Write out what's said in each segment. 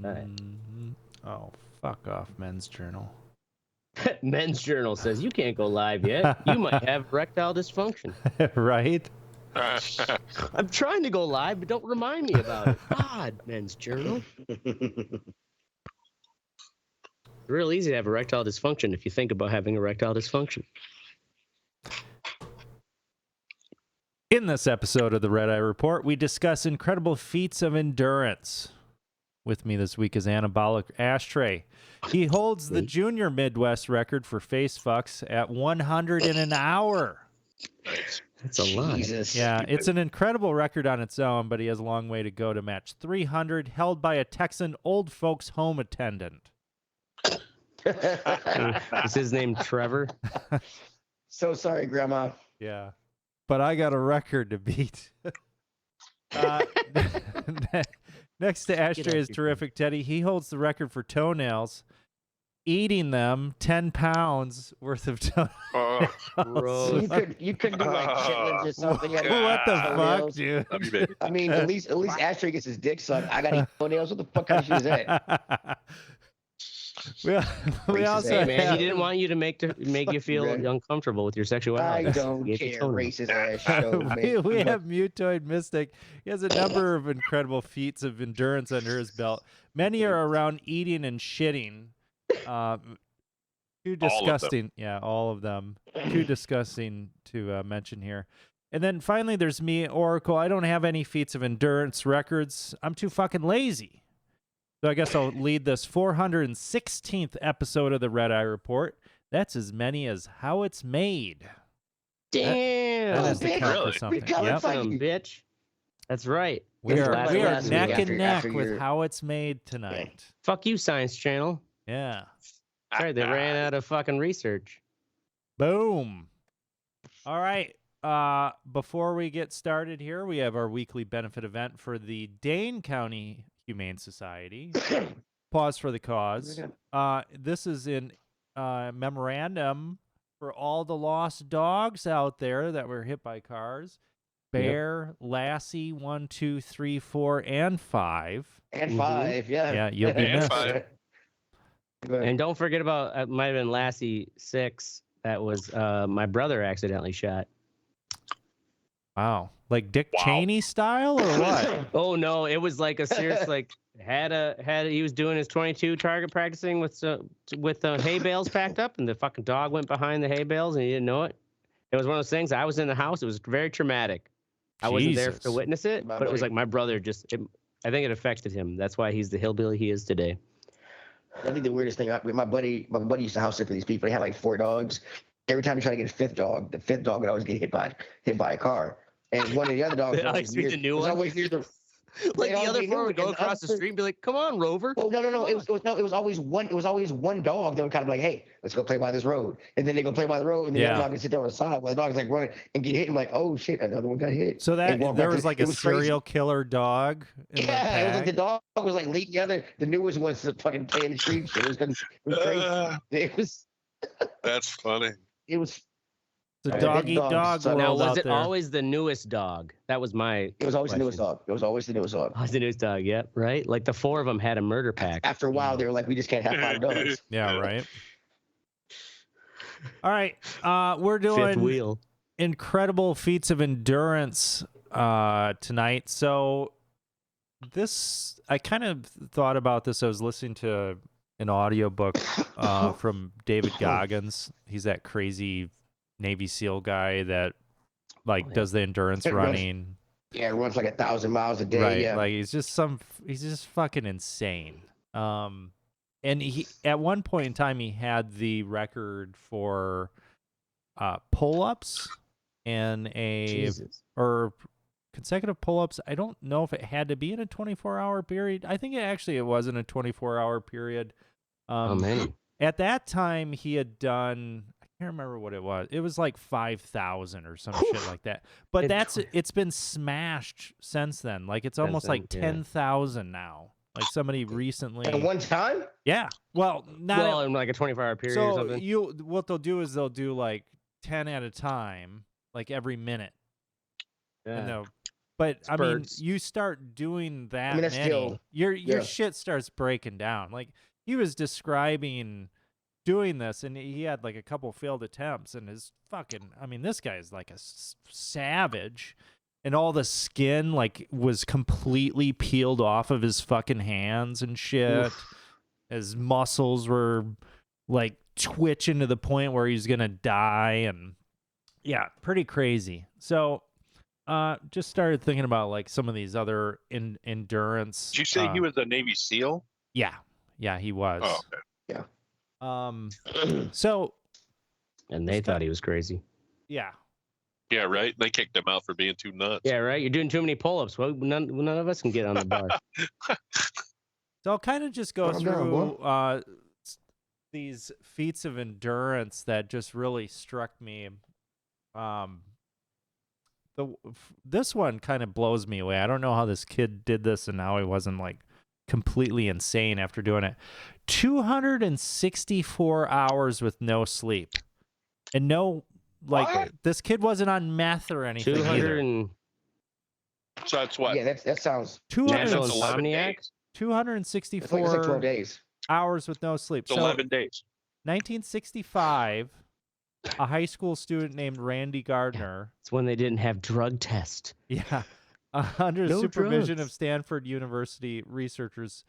right. Oh, fuck off, Men's Journal. Men's Journal says you can't go live yet. You might have erectile dysfunction. Right? I'm trying to go live, but don't remind me about it. God, Men's Journal. It's real easy to have erectile dysfunction if you think about having erectile dysfunction. In this episode of the Red Eye Report, we discuss incredible feats of endurance. With me this week is Anabolic Ashtray. He holds the junior Midwest record for face fucks at 100 in an hour. That's a lot. Jesus. Yeah, it's an incredible record on its own, but he has a long way to go to match 300, held by a Texan old folks home attendant. Is his name Trevor? So sorry, Grandma. Yeah, but I got a record to beat. Next to Ashtray is Terrific Teddy. He holds the record for toenails, eating them 10 pounds worth of toenails. Gross. You could do like chitlins or something. What the fuck, dude? I mean, at least Ashtray gets his dick sucked. I gotta eat toenails. What the fuck kind of shit is that? we also Hey, man, have, he didn't want you to make you feel uncomfortable with your sexuality. I don't care. Racist ass show, man. we have Mutoid Mystic. He has a number of incredible feats of endurance under his belt. Many are around eating and shitting. Too disgusting. Yeah, all of them. Too disgusting to mention here. And then finally, there's me, Oracle. I don't have any feats of endurance records. I'm too fucking lazy. So I guess I'll lead this 416th episode of the Red Eye Report. That's as many as how it's made. Damn. That is the count Really? for something. Yep. Yep. Some bitch. That's right. We are last neck week and neck after with your- how it's made tonight. Fuck you, Science Channel. Yeah. Sorry, they ran out of fucking research. Boom. All right. Before we get started here, we have our weekly benefit event for the Dane County Humane Society. Pause for the cause. This is in memorandum for all the lost dogs out there that were hit by cars. Bear, Lassie, 1, 2, 3, 4, and 5. And 5, yeah. Yeah, you'll be missed. And don't forget about, it might have been Lassie 6. That was my brother accidentally shot. Wow. Like Dick Cheney style or what? Oh no, it was like a serious like he was doing his 22 target practicing with hay bales packed up, and the fucking dog went behind the hay bales and he didn't know it. It was one of those things. I was in the house. It was very traumatic. I wasn't there to witness it, but it was like my brother I think it affected him. That's why he's the hillbilly he is today. I think the weirdest thing, my buddy used to house sit for these people. He had like 4 dogs. Every time he tried to get a 5th dog, the 5th dog would always get hit by a car. And one of the other dogs the new one? always near the like the other 4 would go across the street and be like, "Come on, Rover." Well, no. It was always one. It was always one dog that would kind of like, "Hey, let's go play by this road." And then they go play by the road, and the other dog would sit there on the side while the dog's like running and get hit. And like, oh shit, another one got hit. So that there was like a serial killer dog. Yeah, it was like the dog was like leading the other. The newest ones to fucking play in the street. It was crazy. It was. That's funny. It was. The dog eat dog world Now, was out it there. always the newest dog? That was my. It was always question. the newest dog. It was always the newest dog. Oh, the newest dog. Yep, right. Like the 4 of them had a murder pact. After a while, they were like, "We just can't have 5 dogs." Yeah, right. All right, we're Fifth doing wheel. incredible feats of endurance tonight. So this, I kind of thought about this. I was listening to an audiobook from David Goggins. He's that crazy Navy SEAL guy that like does the endurance running. Yeah, it runs like 1,000 miles a day. Right, Yeah. like he's just fucking insane. And he at one point in time he had the record for pull-ups and or consecutive pull-ups. I don't know if it had to be in a 24-hour period. I think it was in a 24-hour period. Oh man! At that time, he had done. I can't remember what it was. It was like 5,000 or some shit like that. But it's been smashed since then. Like it's almost like 10,000 now. Like somebody recently. At one time? Yeah. Well, not in like a 24-hour period or something. So what they'll do is they'll do like 10 at a time, like every minute. Yeah. And But I mean, Spurts. you start doing that that's many, still- your yeah. shit starts breaking down. Like he was describing doing this, and he had like a couple failed attempts, and his fucking, I mean, this guy is like a savage, and all the skin like was completely peeled off of his fucking hands and shit. Oof. His muscles were like twitching to the point where he's gonna die, and yeah, pretty crazy. So just started thinking about like some of these other endurance. Did you say he was a Navy SEAL? Yeah, he was. Oh, okay. So And they thought he was crazy. yeah, Yeah, right. They kicked him out for being too nuts. Yeah, right. You're doing too many pull-ups. Well, none of us can get on the bar. so I'll kind of just go Calm down, through these feats of endurance that just really struck me. This one kind of blows me away. I don't know how this kid did this and how he wasn't like completely insane after doing it. 264 hours with no sleep. And no, like, What? this kid wasn't on meth or anything 200 either. and So that's what? Yeah, that sounds. 200 National That's 11 Insomniac. days. It's like 264 12 days. hours with no sleep. It's So 11 days. 1965, a high school student named Randy Gardner, It's when they didn't have drug test. yeah, under No supervision drugs. of Stanford University researchers,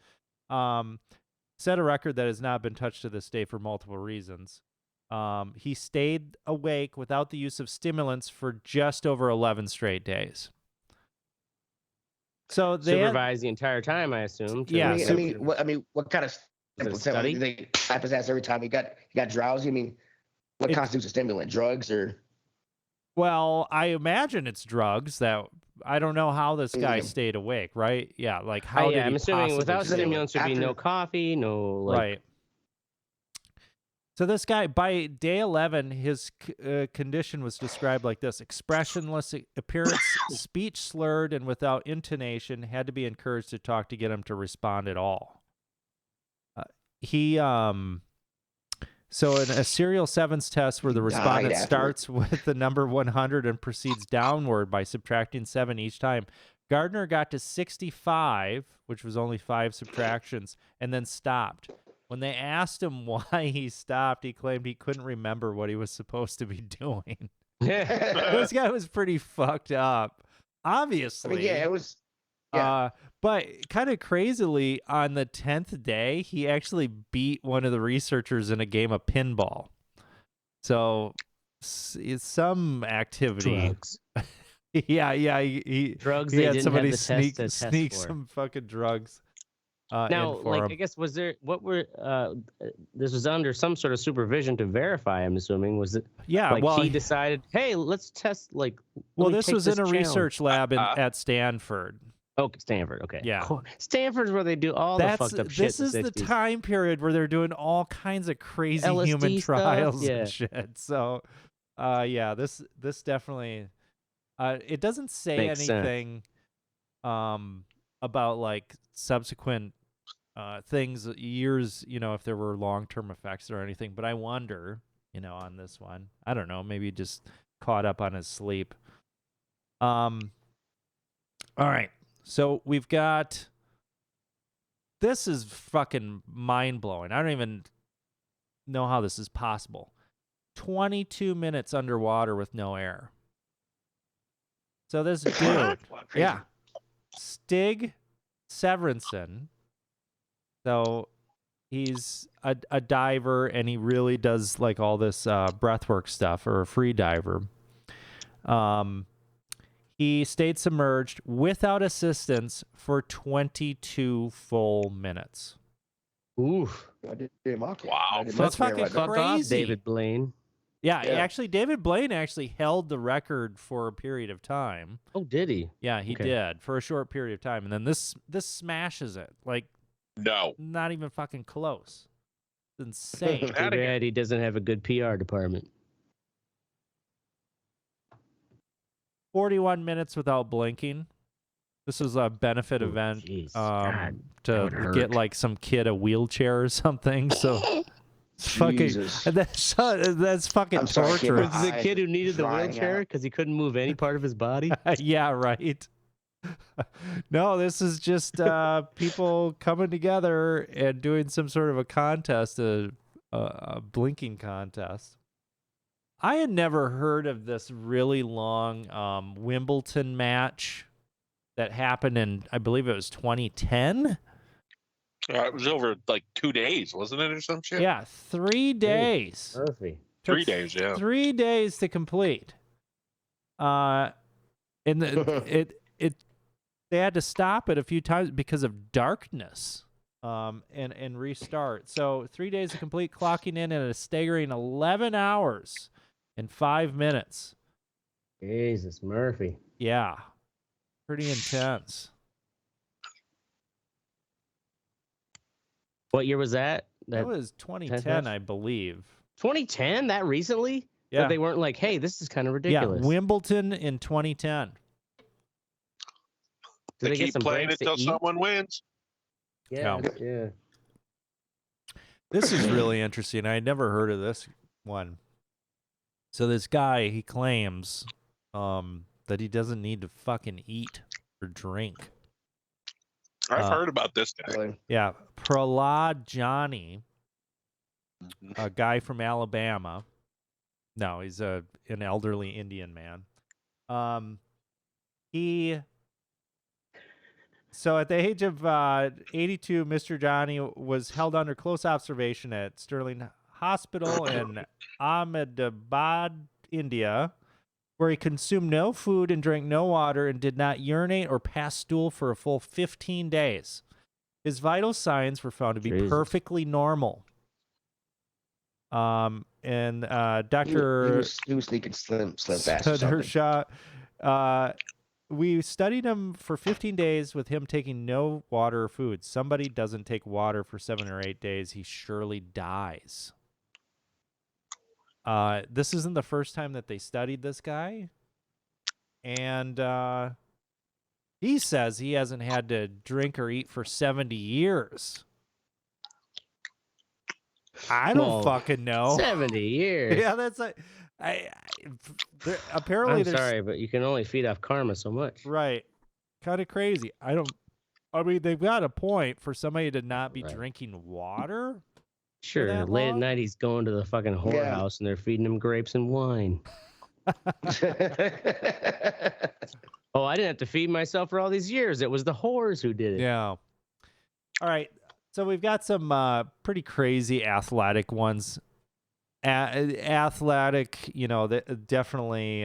set a record that has not been touched to this day for multiple reasons. He stayed awake without the use of stimulants for just over 11 straight days. So they had, Supervised the entire time, I assume. to- Yeah, I mean, what kind of Was it a stimulant? study? They tap his ass every time he got drowsy. I mean, what It- constitutes a stimulant? Drugs or? well, I imagine it's drugs that I don't know how this guy Yeah. stayed awake, right? Yeah, like how did yeah, he I'm assuming without possibly stay awake? stimulants would be no After- coffee, no like. Right. So this guy, by day 11, his condition was described like this: expressionless appearance, speech slurred and without intonation, had to be encouraged to talk to get him to respond at all. So in a serial sevens test where the He died respondent afterward. starts with the number 100 and proceeds downward by subtracting 7 each time, Gardner got to 65, which was only 5 subtractions, and then stopped. When they asked him why he stopped, he claimed he couldn't remember what he was supposed to be doing. This guy was pretty fucked up, I obviously. mean, yeah, it was. Yeah. But kind of crazily, on the 10th day, he actually beat one of the researchers in a game of pinball. So it's some activity. Drugs. Yeah. He Drugs. he They had didn't somebody have the test to test sneak for. some fucking drugs. Now, in for like, him. I guess was there what were this was under some sort of supervision to verify? I'm assuming was it Yeah, like well, he decided, hey, let's test like. well, let me this take was in a challenge. research lab at Stanford. Oh, Stanford. Okay. Yeah. Cool. Stanford's where they do all the fucked up shit. This is in the 60s. time period where they're doing all kinds of crazy LSD human stuff, trials yeah. and shit. So, yeah, this definitely, it doesn't say Makes sense. anything, about like subsequent things, years, if there were long-term effects or anything. But I wonder, on this one, I don't know, maybe just caught up on his sleep. All right. So we've got, this is fucking mind-blowing. I don't even know how this is possible. 22 minutes underwater with no air. So this dude, Crazy. yeah, Stig Severinsen. So he's a diver, and he really does like all this breathwork stuff, or a free diver. He stayed submerged without assistance for 22 full minutes. Oof. I did mock it. Wow. I did That's mock it fucking right there. Fuck off, Crazy. David Blaine. Yeah, Yeah. actually, David Blaine actually held the record for a period of time. Oh, did he? Yeah, he Okay. did for a short period of time, and then this smashes it. Like, No. not even fucking close. It's insane. Too Outta here. bad he doesn't have a good PR department. 41 minutes without blinking. This was a benefit Oh, event jeez. God, that to would get hurt. like some kid a wheelchair or something. So fucking Jesus. that's fucking I'm sorry, kid, torturous. but Was it the I kid who needed the crying wheelchair out. because he couldn't move any part of his body? Yeah, right. No, this is just people coming together and doing some sort of a contest, a blinking contest. I had never heard of this really long Wimbledon match that happened in, I believe it was 2010. It was over like 2 days, wasn't it, or some shit? Yeah, 3 days. Murphy. Took 3 days, yeah. 3 days to complete. And they had to stop it a few times because of darkness, and restart. So 3 days to complete, clocking in at a staggering 11 hours and 5 minutes. Jesus, Murphy. Yeah, pretty intense. What year was that? That was 2010, match? I believe. 2010? That recently? Yeah. That they weren't like, hey, this is kind of ridiculous. Yeah, Wimbledon in 2010. Did They get keep some playing breaks it to till eat? someone wins. Yeah. Yeah. This is really interesting. I had never heard of this one. So this guy, he claims that he doesn't need to fucking eat or drink. I've heard about this guy. Really. Yeah, Prahlad Johnny, Mhm. a guy from Alabama. No, he's an elderly Indian man. So at the age of 82, Mr. Johnny was held under close observation at Sterling Hospital in Ahmedabad, India, where he consumed no food and drank no water and did not urinate or pass stool for a full 15 days. His vital signs were found to be Jesus. perfectly normal. And Dr. He was sneaking slim fast or something. Shah, we studied him for 15 days with him taking no water or food. Somebody doesn't take water for 7 or 8 days, he surely dies. This isn't the first time that they studied this guy. And he says he hasn't had to drink or eat for 70 years. I don't Well, fucking know. 70 years. Yeah, that's like, apparently I'm there's sorry, but you can only feed off karma so much. right, kind of crazy. I mean, they've got a point for somebody to not be Right. drinking water. Sure. that Late long? at night, he's going to the fucking whorehouse and they're feeding him grapes and wine. Oh, I didn't have to feed myself for all these years. It was the whores who did it. Yeah. All right. So we've got some pretty crazy athletic ones. Athletic, definitely.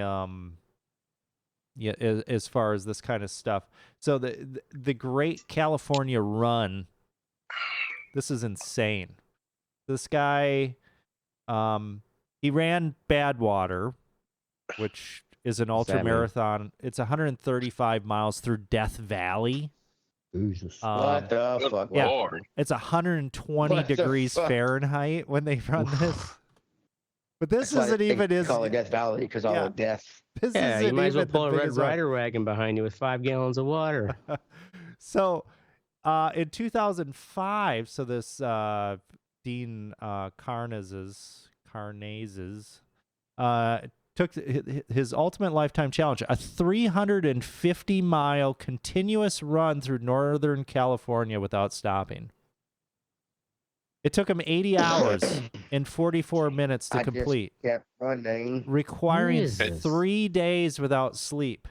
Yeah, as far as this kind of stuff. So the Great California Run. This is insane. This guy, he ran Badwater, which is an ultra marathon. It's 135 miles through Death Valley. Jesus. What the fuck? Yeah. Lord. It's 120 What the degrees fuck? Fahrenheit when they run this. But this That's why isn't they even as call it Death Valley because all the death. This Yeah, isn't you might as well even pull the a Red biggest one. Rider wagon behind you with 5 gallons of water. So, in 2005, so this Dean Karnazes took his ultimate lifetime challenge, a 350-mile continuous run through Northern California without stopping. It took him 80 hours and 44 minutes to complete, Just kept running. requiring Jesus. 3 days without sleep.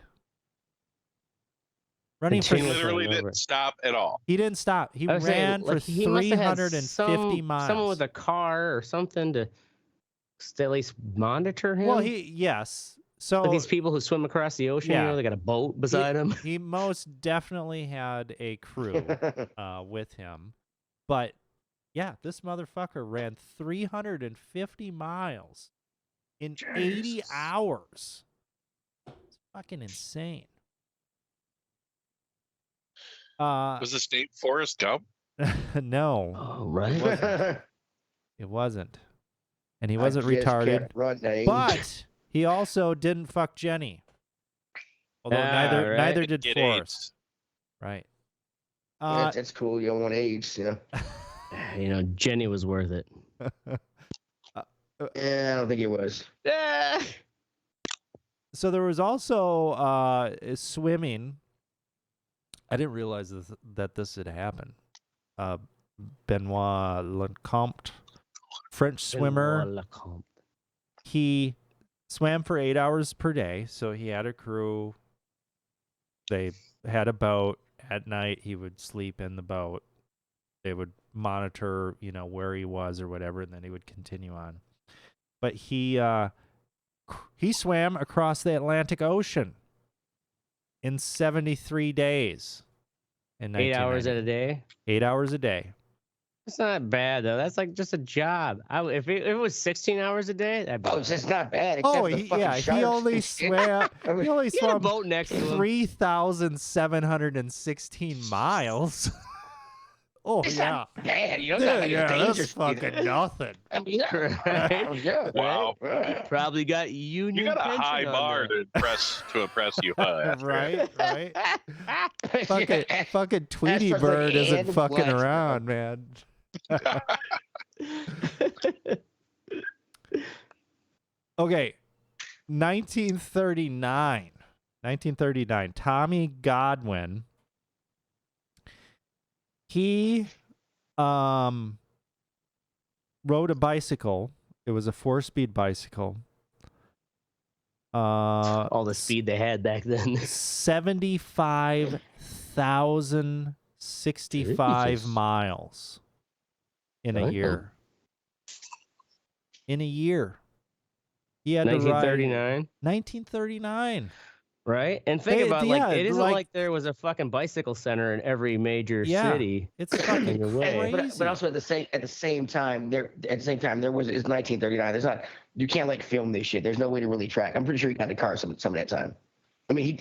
Running for Continuous. Literally Over. didn't stop at all. He didn't stop. He I was saying, ran for like, he must have had 350 miles. Someone with a car or something to at least monitor him. Well, yes. So Like these people who swim across the ocean, Yeah. they got a boat beside him. he most definitely had a crew with him. But yeah, this motherfucker ran 350 miles in 80 Jesus. hours. It's fucking insane. Was his name Forrest Gump? No, Oh, right. it wasn't. And he wasn't retarded. Running. But he also didn't fuck Jenny. Although Right. neither did Get Forrest. AIDS. Right. That's cool. You don't want AIDS, Jenny was worth it. Yeah, I don't think it was. So there was also swimming. I didn't realize that this had happened. Benoit Lecomte, French swimmer. Benoit Lecomte. He swam for 8 hours per day, so he had a crew. They had a boat. At night, he would sleep in the boat. They would monitor, where he was or whatever, and then he would continue on. But he swam across the Atlantic Ocean in 73 days. In 8 hours 1990. at a day. 8 hours a day. It's not bad though. That's like just a job. If it was 16 hours a day, that'd be. Oh, it's just not bad. Except for the fucking He sharks. only swam. He only He had a swam boat next to him. 3,716 miles. Oh It's yeah. not bad. You know, Yeah, it's yeah, not that's dangerous. fucking nothing. I mean, yeah. Yeah. Wow. Probably got union. You got a pension high on bar there. to impress you, huh? Right. Fucking Yeah. Tweety That's like Bird isn't and fucking black, around, man. Okay, 1939. Tommy Godwin. He rode a bicycle. It was a 4-speed bicycle. All the speed they had back then. 75,065 Jesus. miles in a Damn. year. In a year. He had to ride 1939, 1939. right? And think Hey, about yeah, it isn't like- like there was a fucking bicycle center in every major Yeah. city. It's fucking You're right. crazy. But also at the same time there it's 1939. There's not, you can't like film this shit. There's no way to really track. I'm pretty sure he got in the car some of that time. I mean,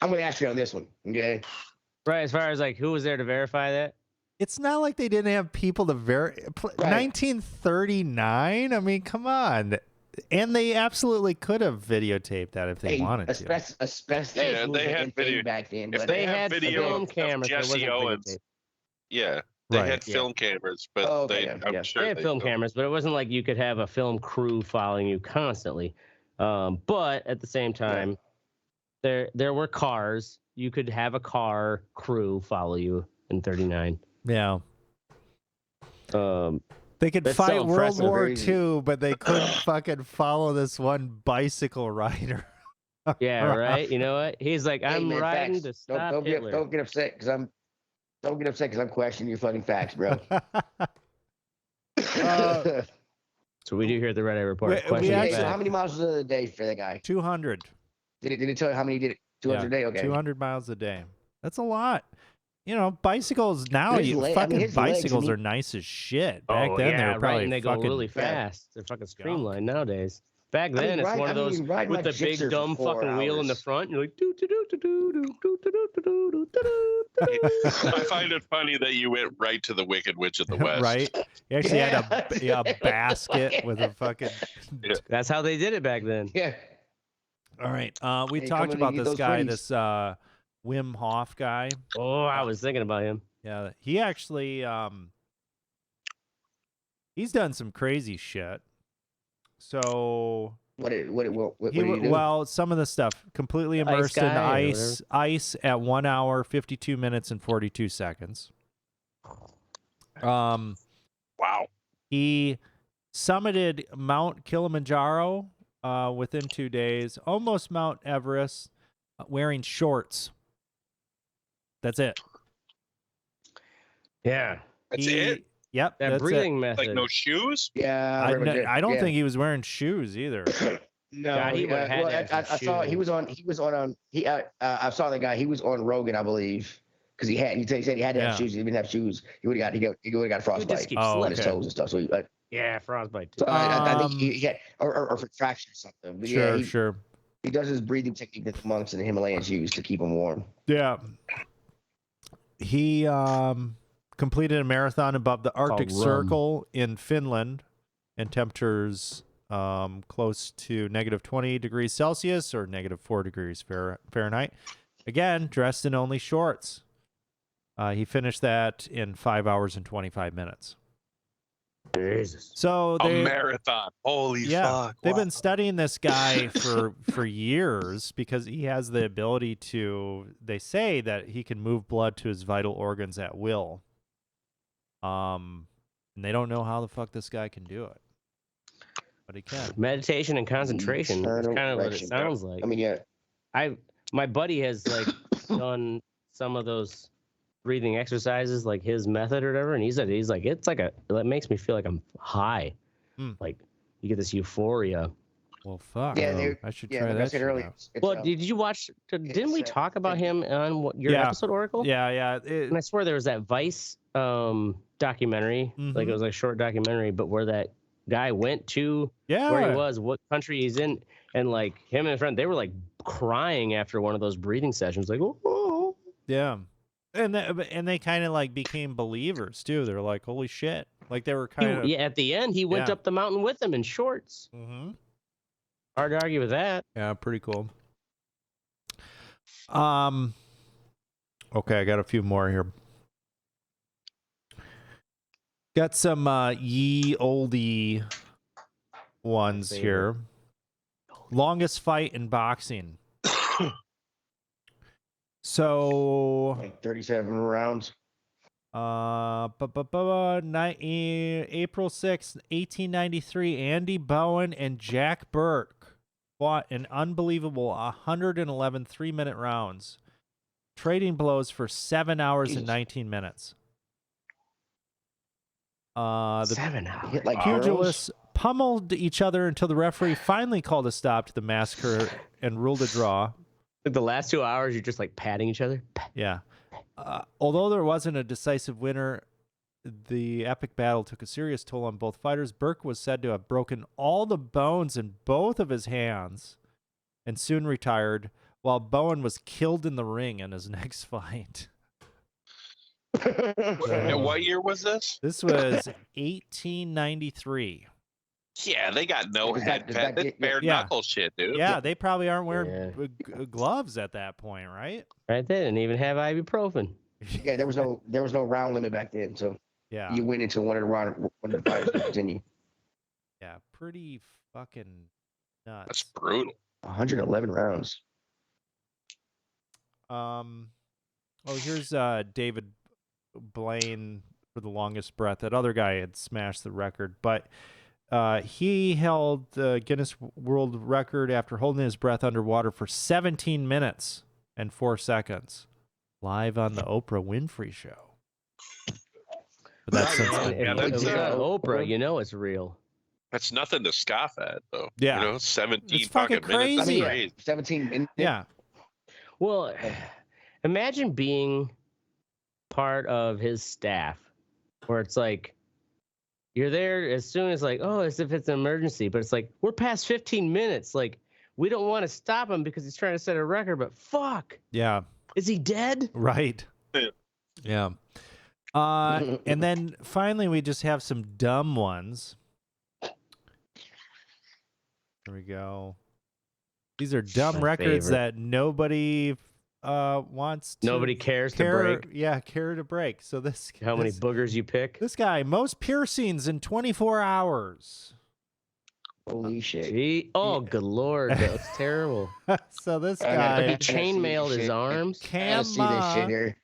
I'm gonna ask you on this one, okay? Right, as far as like who was there to verify that? It's not like they didn't have people to 1939. I mean, come on. And they absolutely could have videotaped that if they wanted to. Asbestos Yeah, was they an had thing video- back then. if But they had video film of cameras, there Jesse wasn't Owens. videotape. Yeah, they Right. had film cameras, but Oh, okay, I'm yeah. sure They had film cameras, but it wasn't like you could have a film crew following you constantly. But at the same time, there were cars. You could have a car crew follow you in 39. Yeah. Um, They could That's fight so World impressive. War Very- II, but they couldn't fucking follow this one bicycle rider. yeah, right. You know what? He's like, Hey, I'm man, maybe facts. to stop don't Hitler. get upset because I'm questioning your fucking facts, bro. Uh, So we do here at the Red Eye Report. we Question Okay, actually- so how many miles was a day for that guy? 200. Did it tell you how many he did it? 200 a day? Okay. 200 miles a day. That's a lot. Bicycles now, His leg- I mean, fucking his legs, bicycles I mean- are nice as shit. Back Oh, then, yeah, they were right, probably and they fucking go really fast. They're fucking streamlined nowadays. Back then, it's one of those with the big dumb fucking wheel in the front. You're like, doo doo doo doo doo doo doo doo doo doo doo. I find it funny that you went right to the Wicked Witch of the West. right? You actually had a basket with a fucking. Yeah. That's how they did it back then. Yeah. All right. We Hey, talked come in and about get this those guy, pretties. this Wim Hof guy. Oh, I was thinking about him. Yeah, he actually he's done some crazy shit. So What did he do? well, some of the stuff completely Ice immersed in guy or ice at 1 hour, 52 minutes, and 42 seconds. Wow. He summited Mount Kilimanjaro within 2 days, almost Mount Everest, wearing shorts. That's it. Yeah. That's He- it? Yep. That that's it. breathing method. Like no shoes? Yeah. I remember that. don't Yeah. think he was wearing shoes either. No, Yeah, he would've had to have I some saw he shoes. was on I saw the guy. He was on Rogan, I believe, because he said he had to have Yeah. shoes. He didn't have shoes. He would have got frostbite keep Oh, on his okay. toes and stuff. So Yeah, frostbite too. so I think Um, he had or for traction or something. But Sure, yeah, sure. he does his breathing technique that the monks and the Himalayans use to keep him warm. Yeah. He completed a marathon above the Arctic rum. Circle in Finland, and temperatures close to -20 degrees Celsius or -4 degrees Fahrenheit. Again, dressed in only shorts. He finished that in 5 hours and 25 minutes. Jesus. So A they, marathon. Holy yeah, fuck. they've Wow. been studying this guy for years because he has the ability to. They say that he can move blood to his vital organs at will. And they don't know how the fuck this guy can do it, but he can. Meditation and concentration is Eternal kind of what it erection. sounds like. I mean, yeah. My buddy has like done some of those breathing exercises, like his method or whatever, and he's like it's like that makes me feel like I'm high. Like you get this euphoria. Well, fuck. Yeah, I should yeah, try like I that said shit earlier. out. Well, did you watch? Didn't we talk about him on your Yeah. episode, Oracle? Yeah. And I swear there was that Vice documentary, like it was like a short documentary, but where that guy went to where he was, what country he's in, and like him and a friend, they were like crying after one of those breathing sessions, like oh. Yeah. And they kind of like became believers too. They're like, holy shit. Like they were kind of. Yeah, at the end, he went up the mountain with them in shorts. Mm-hmm. Hard to argue with that. Yeah, pretty cool. Okay, I got a few more here. Got some ye oldie ones here. Longest fight in boxing. So like 37 rounds. April 6th, 1893, Andy Bowen and Jack Burke fought an unbelievable 111 3-minute rounds, trading blows for 7 hours and 19 minutes. The 7 hours. Hit like pugilists pummeled each other until the referee finally called a stop to the massacre and ruled a draw. Like the last 2 hours, you're just like patting each other. Yeah. Although there wasn't a decisive winner, the epic battle took a serious toll on both fighters. Burke was said to have broken all the bones in both of his hands and soon retired, while Bowen was killed in the ring in his next fight. And what year was this? This was 1893. Yeah, they got no head pet. That's bare knuckle shit, dude. Yeah, they probably aren't wearing gloves at that point, right? Right, they didn't even have ibuprofen. Yeah, there was no round limit back then, so Yeah. you went into one of the fighters to continue. Yeah, pretty fucking nuts. That's brutal. 111 rounds. Here's David Blaine for the longest breath. That other guy had smashed the record, but he held the Guinness World Record after holding his breath underwater for 17 minutes and 4 seconds, live on the Oprah Winfrey Show. But that's If it's Oprah, you know it's real. That's nothing to scoff at, though. Yeah. You know, 17 It's fucking fucking minutes. crazy. That's crazy. 17 minutes. Yeah. Well, imagine being part of his staff, where it's like you're there as soon as like, oh, as if it's an emergency, but it's like we're past 15 minutes. Like we don't want to stop him because he's trying to set a record, but fuck, Yeah. is he dead? Right. Yeah. And then finally, we just have some dumb ones. There we go. These are dumb My records favorite. that nobody wants to Nobody cares to break. Yeah, care to break. So How many boogers you pick? this guy, most piercings in 24 hours. Holy shit. Gee, oh, good lord, that's terrible. So this I gotta guy, He chainmailed his arms. I gotta see this shit here.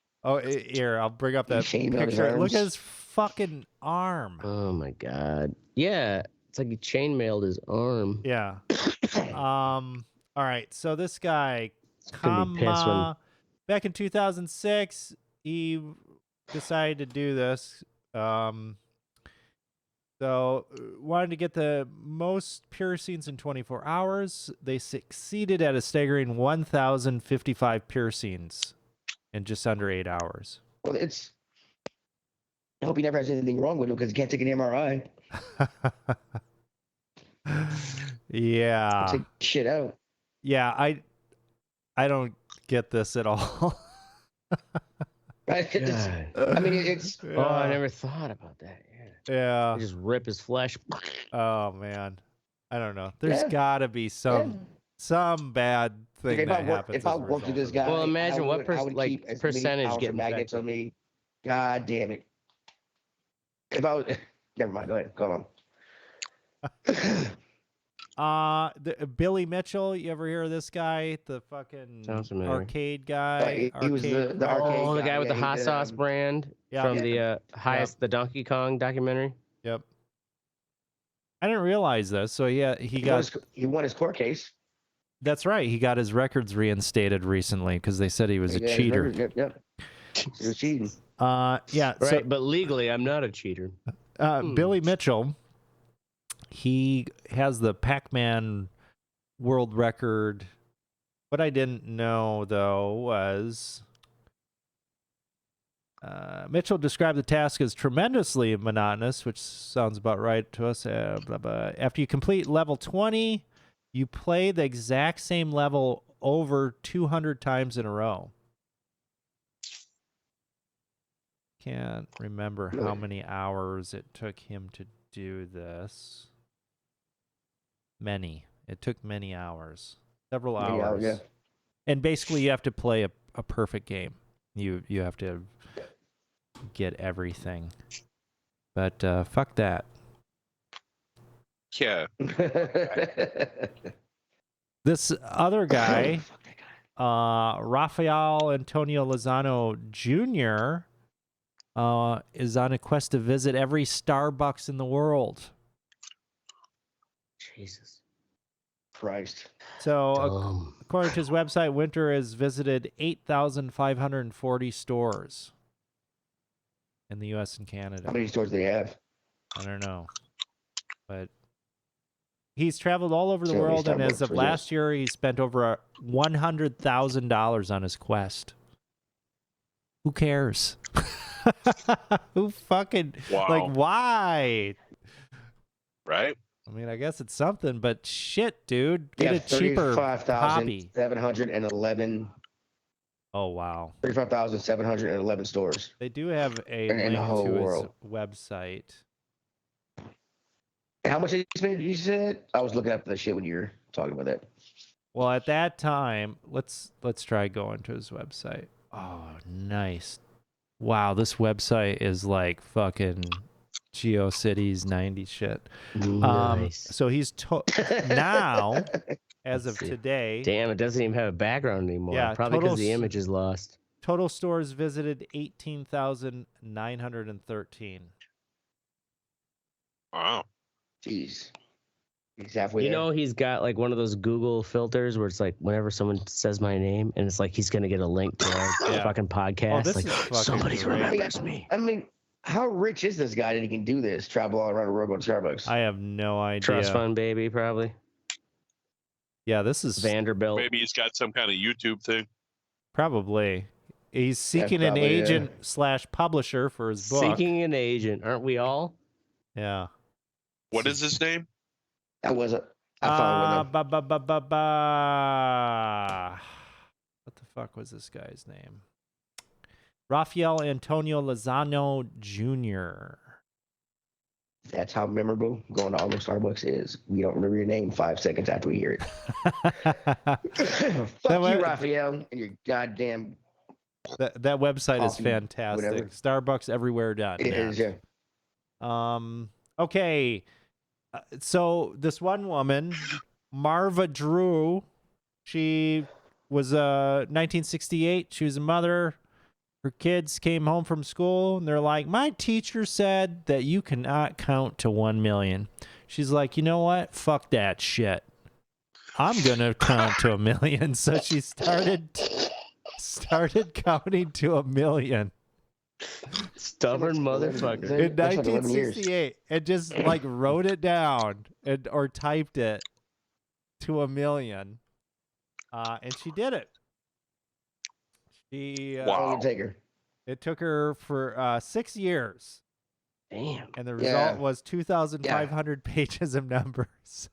here, I'll bring up that chainmailed his picture. Look at arms. his fucking arm. Oh my god. Yeah, it's like he chainmailed his arm. Yeah. All right. So this guy, gonna be pissed when- back in 2006, he decided to do this. So wanted to get the most piercings in 24 hours. They succeeded at a staggering 1,055 piercings in just under 8 hours. Well, I hope he never has anything wrong with him because he can't take an MRI. Yeah. Take shit out. Yeah, I don't get this at all. Right? I mean, it's Oh, I never thought about that. Yeah. Yeah. They just rip his flesh. Oh man. I don't know. There's Yeah. got to be some bad thing if that I work, happens. if I as a worked with result this of guy, Well, imagine I what would- I would like, keep as many percentage pounds get of magnets infected. on me. God damn it! If I was, Never mind. Go ahead. Go on. Billy Mitchell. You ever hear of this guy? The fucking Sounds familiar. arcade guy. He was the arcade- arcade Oh, the guy with the he hot did, sauce brand Yeah. from the the Donkey Kong documentary. Yep. I didn't realize this. So yeah, he won his court case. That's right. He got his records reinstated recently because they said he was a cheater. Yep. He was cheating. Yeah. Right, So, but legally, I'm not a cheater. Billy Mitchell, he has the Pac-Man world record. What I didn't know, though, was Mitchell described the task as tremendously monotonous, which sounds about right to us. Blah, blah. After you complete level 20, you play the exact same level over 200 times in a row. Can't remember how many hours it took him to do this. Many. It took many hours. Several hours. Yeah. And basically you have to play a perfect game. You have to get everything. But fuck that. Yeah. This other guy, Rafael Antonio Lozano Jr., is on a quest to visit every Starbucks in the world. Jesus Christ. So, according to his website, Winter has visited 8,540 stores in the U.S. and Canada. How many stores do they have? I don't know. But he's traveled all over the So many world, and as of Starbucks, last year, he spent over $100,000 on his quest. Who cares? Who fucking... Wow. Like, why? Right? I mean, I guess it's something, but shit, dude. Get a cheaper hobby. 35,711. Oh, wow. 35,711 stores. They do have a In link the whole to world. his website. How much did you spend? You said? I was looking up the shit when you were talking about that. Well, at that time, let's try going to his website. Oh, nice. Wow, this website is like fucking GeoCities 90 shit. nice. So he's now, as of Let's see. today, Damn, it doesn't even have a background anymore. Yeah, Probably because total the image is lost. total stores visited 18,913. Wow. Jeez. He's halfway You there. know, he's got like one of those Google filters where it's like whenever someone says my name and it's like he's gonna get a link to our Yeah. fucking podcast. this like is fucking somebody great. remembers me. I mean, how rich is this guy that he can do this? Travel all around the world going to Starbucks. I have no idea. Trust fund baby, probably. Yeah, this is Vanderbilt. Maybe he's got some kind of YouTube thing. probably. He's seeking an probably, yeah. agent / publisher for his book. Seeking an agent, aren't we all? Yeah. What is his name? That wasn't. I found one. What the fuck was this guy's name? Rafael Antonio Lozano Jr. That's how memorable going to all those Starbucks is. We don't remember your name 5 seconds after we hear it. Fuck way- you, Raphael, and your goddamn. That website is Coffee, fantastic. whatever. Starbucks everywhere done. It is, yeah. Okay. So this one woman, Marva Drew, she was 1968. She was a mother. Her kids came home from school and they're like, my teacher said that you cannot count to 1 million. She's like, you know what? Fuck that shit. I'm going to count to 1 million. So she started counting to 1 million. Stubborn motherfucker. In That's like 11 years. 1968, and just like wrote it down or typed it to 1 million, and she did it. She How long Wow. did it take her? it took her for 6 years, Damn. and the Yeah. result was 2,500 pages of numbers.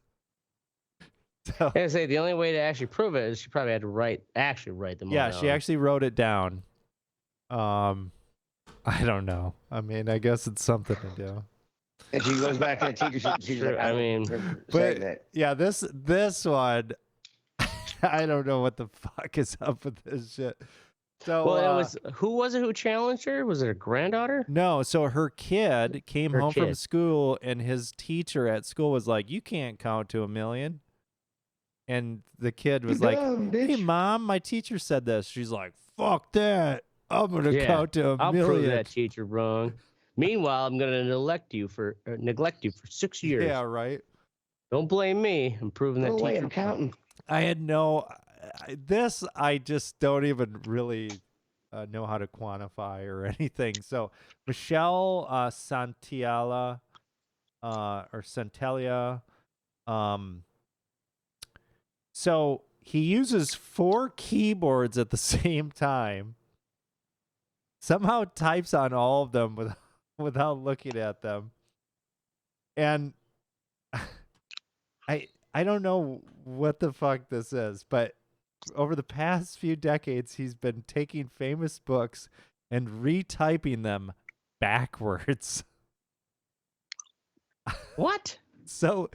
So I say the only way to actually prove it is she probably had to actually write them all yeah, down. she actually wrote it down. I don't know. I mean, I guess it's something to do. And she goes back to the teacher. She's Sure, like, I don't mean, remember but- saying that. Yeah, this one, I don't know what the fuck is up with this shit. So Well, it was who was it who challenged her? Was it her granddaughter? no. So her kid came Her home from kid. school, and his teacher at school was like, "You can't count to 1,000,000." And the kid was like, Dumb, "Hey, bitch. mom, my teacher said this." She's like, "Fuck that! I'm gonna Yeah, count to a I'll million." prove that teacher wrong. Meanwhile, I'm gonna neglect you for 6 years. Yeah, right. Don't blame me. I'm proving that No way, teacher. I'm counting. I had no. This I just don't even really know how to quantify or anything. So Michelle Santiala or Santelia. So he uses 4 keyboards at the same time. Somehow types on all of them without looking at them. And I don't know what the fuck this is, but over the past few decades, he's been taking famous books and retyping them backwards. What? So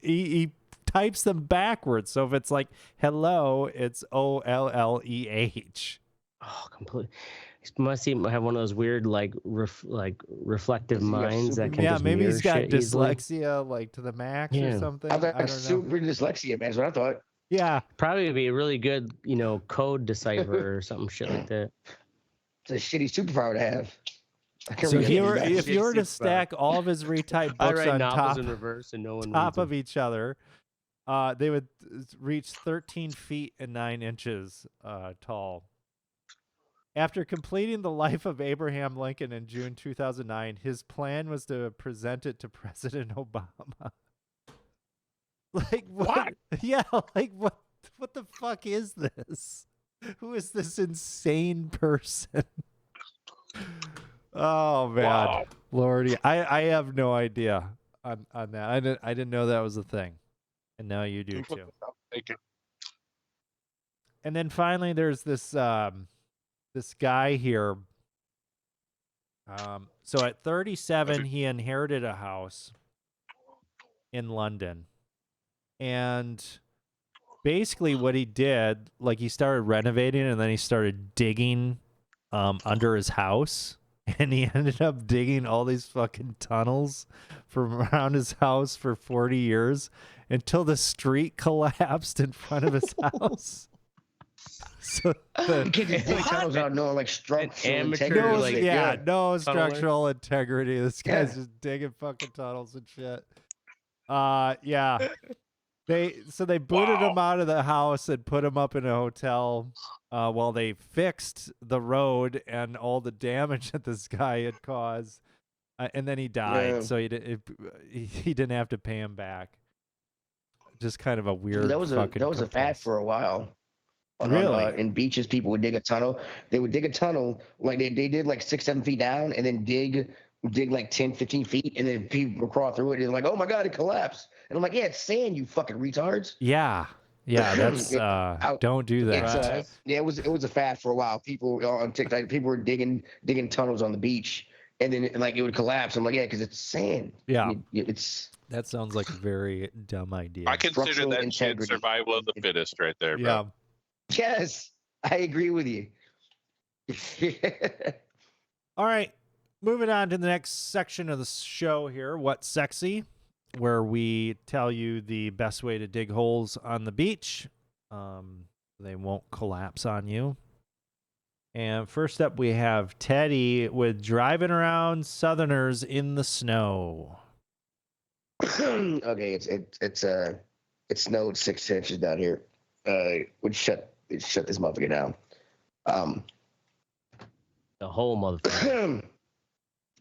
he types them backwards. So if it's like hello, it's OLLEH. Oh, completely. He must have one of those weird like reflective Does he have minds that super- can Yeah, just maybe he's mirror got shit easily. dyslexia like to the max or Yeah. something. I I thought don't know. super dyslexia, man. That's what I thought. Yeah. Probably would be a really good, code decipher or something shit like that. It's a shitty superpower to have. I can't So read any of these if you were to Superpower. stack all of his retyped I books write on novels in reverse and no one top reads of each other, they would reach 13 feet and 9 inches tall. After completing The Life of Abraham Lincoln in June 2009, his plan was to present it to President Obama. Like what? Yeah, like what the fuck is this? Who is this insane person? Oh man, Wow. Lordy, I have no idea on that. I didn't know that was a thing, and now you do too. Thank you. And then finally, there's this this guy here. So at 37, he inherited a house in London, and basically what he did, like he started renovating, and then he started digging under his house. And he ended up digging all these fucking tunnels from around his house for 40 years until the street collapsed in front of his house. So You can't just dig tunnels out knowing like structural amateur, integrity. like, no tunneler. structural integrity. This guy's Yeah. just digging fucking tunnels and shit. Yeah. They booted him out of the house and put him up in a hotel while they fixed the road and all the damage that this guy had caused, and then he died. Yeah. So he didn't have to pay him back. Just kind of a weird. That was a fucking fad for a while. Really? In beaches, people would dig a tunnel. They would dig a tunnel like they did like 6-7 feet down, and then dig like 10-15 feet, and then people would crawl through it. And they're like, "Oh my god, it collapsed!" And I'm like, "Yeah, it's sand, you fucking retards." Yeah. That's don't do that. It's yeah, it was a fad for a while. People on TikTok, people were digging tunnels on the beach, and then like it would collapse. I'm like, yeah, because it's sand. Yeah. It's That sounds like a very dumb idea. I consider Structural that shit integrity. survival of the fittest right there, bro. Yeah. yes, I agree with you. All right, moving on to the next section of the show here, What's Sexy, where we tell you the best way to dig holes on the beach. They won't collapse on you. And first up, we have Teddy with driving around Southerners in the snow. Okay, it snowed 6 inches down here. Would shut this motherfucker down. The whole motherfucker.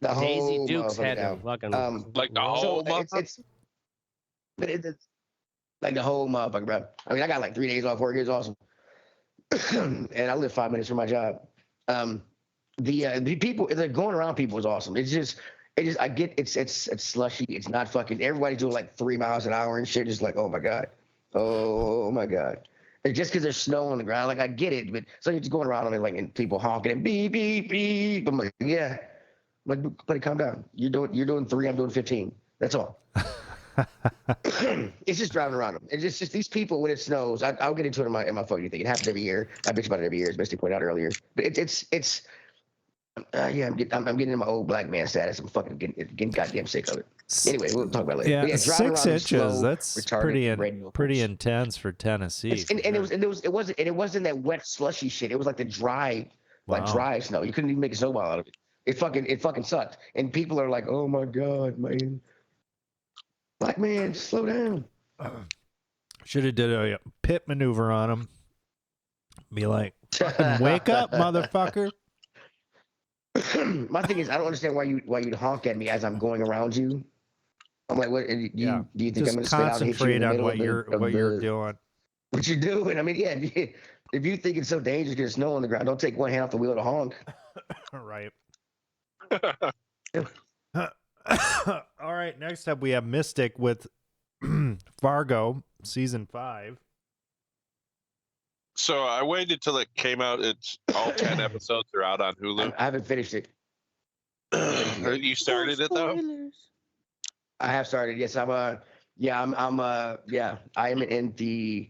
The Daisy whole Dukes had motherfucker to down. fucking Like the whole it's like the whole motherfucker, bro. I mean, I got like 3 days off work. It's awesome. And I live 5 minutes from my job. The people, the going around people is awesome. I get it's slushy. It's not fucking. Everybody's doing like 3 miles an hour and shit. Just like, oh my god, oh my god. It's just because there's snow on the ground. Like I get it, but so you're just going around and people honking and beep beep beep. I'm like, yeah. I'm like, buddy, calm down. You're doing 3. I'm doing 15. That's all. It's just driving around them. It's just these people when it snows. I'll get into it in my fucking thing. It happens every year. I bitch about it every year, as Misty pointed out earlier. But it's yeah, I'm getting in my old black man status. I'm fucking getting goddamn sick of it. Anyway, we'll talk about it later. Yeah, But yeah, driving 6 around in inches. slow, That's retarded pretty radials. intense for Tennessee. And for sure. it wasn't that wet slushy shit. It was like the dry, like Wow. dry snow. You couldn't even make a snowball out of it. It fucking sucked. And people are like, oh my god, man, black man, slow down. Should have did a pit maneuver on him. Be like, fucking wake up, motherfucker. My thing is, I don't understand why you'd honk at me as I'm going around you. I'm like, what? Do you think Just I'm gonna spit out and hit you in concentrate the on middle what of the- you're of what you're the- doing. What you're doing? I mean, yeah. If you think it's so dangerous, there's snow on the ground. Don't take one hand off the wheel to honk. Right. All right. Next up, we have Mystic with Fargo season 5. So I waited till it came out. It's all 10 episodes are out on Hulu. I haven't finished it. You started it though? I have started. Yes, I am in the.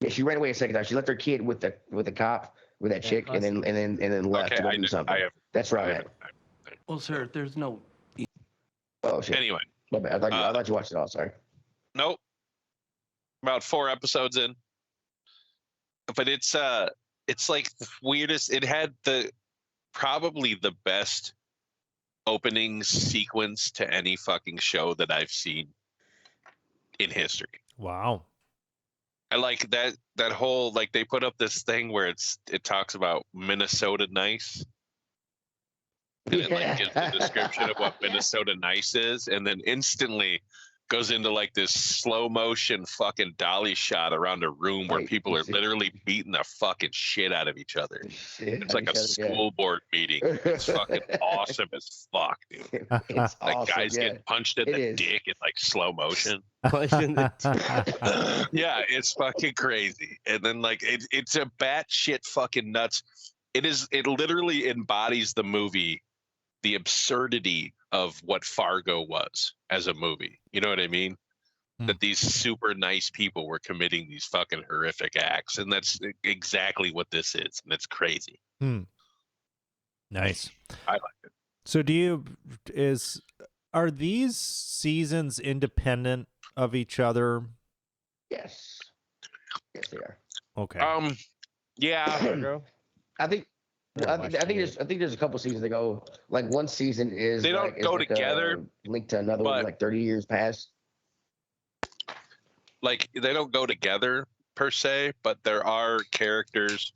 Yeah, she ran away a second time. She left her kid with the cop with that chick, and then left Okay, to go do something. That's where I'm at. Well, sir, there's no. Oh shit. Anyway, My bad. I thought you watched it all. Sorry. nope. About 4 episodes in, but it's like the weirdest. It had probably the best opening sequence to any fucking show that I've seen in history. Wow. I like that whole, like, they put up this thing where it talks about Minnesota nice. And it like gives a description of what Minnesota nice is, and then instantly goes into like this slow motion fucking dolly shot around a room where people are literally beating the fucking shit out of each other. It's like a school board meeting. It's fucking awesome as fuck, dude. It's Like awesome, guys yeah. getting punched in It the is. dick in like slow motion. Punched in the Yeah, it's fucking crazy. And then like it's a batshit fucking nuts. It literally embodies the movie, the absurdity of what Fargo was as a movie. You know what I mean? That these super nice people were committing these fucking horrific acts, and that's exactly what this is, and it's crazy. Nice. I like it. So are these seasons independent of each other? Yes. Yes, they are. Okay. Yeah. I think there's a couple seasons that go like one season is They don't like, is go like together, linked to another one but- like 30 years past. Like they don't go together per se, but there are characters.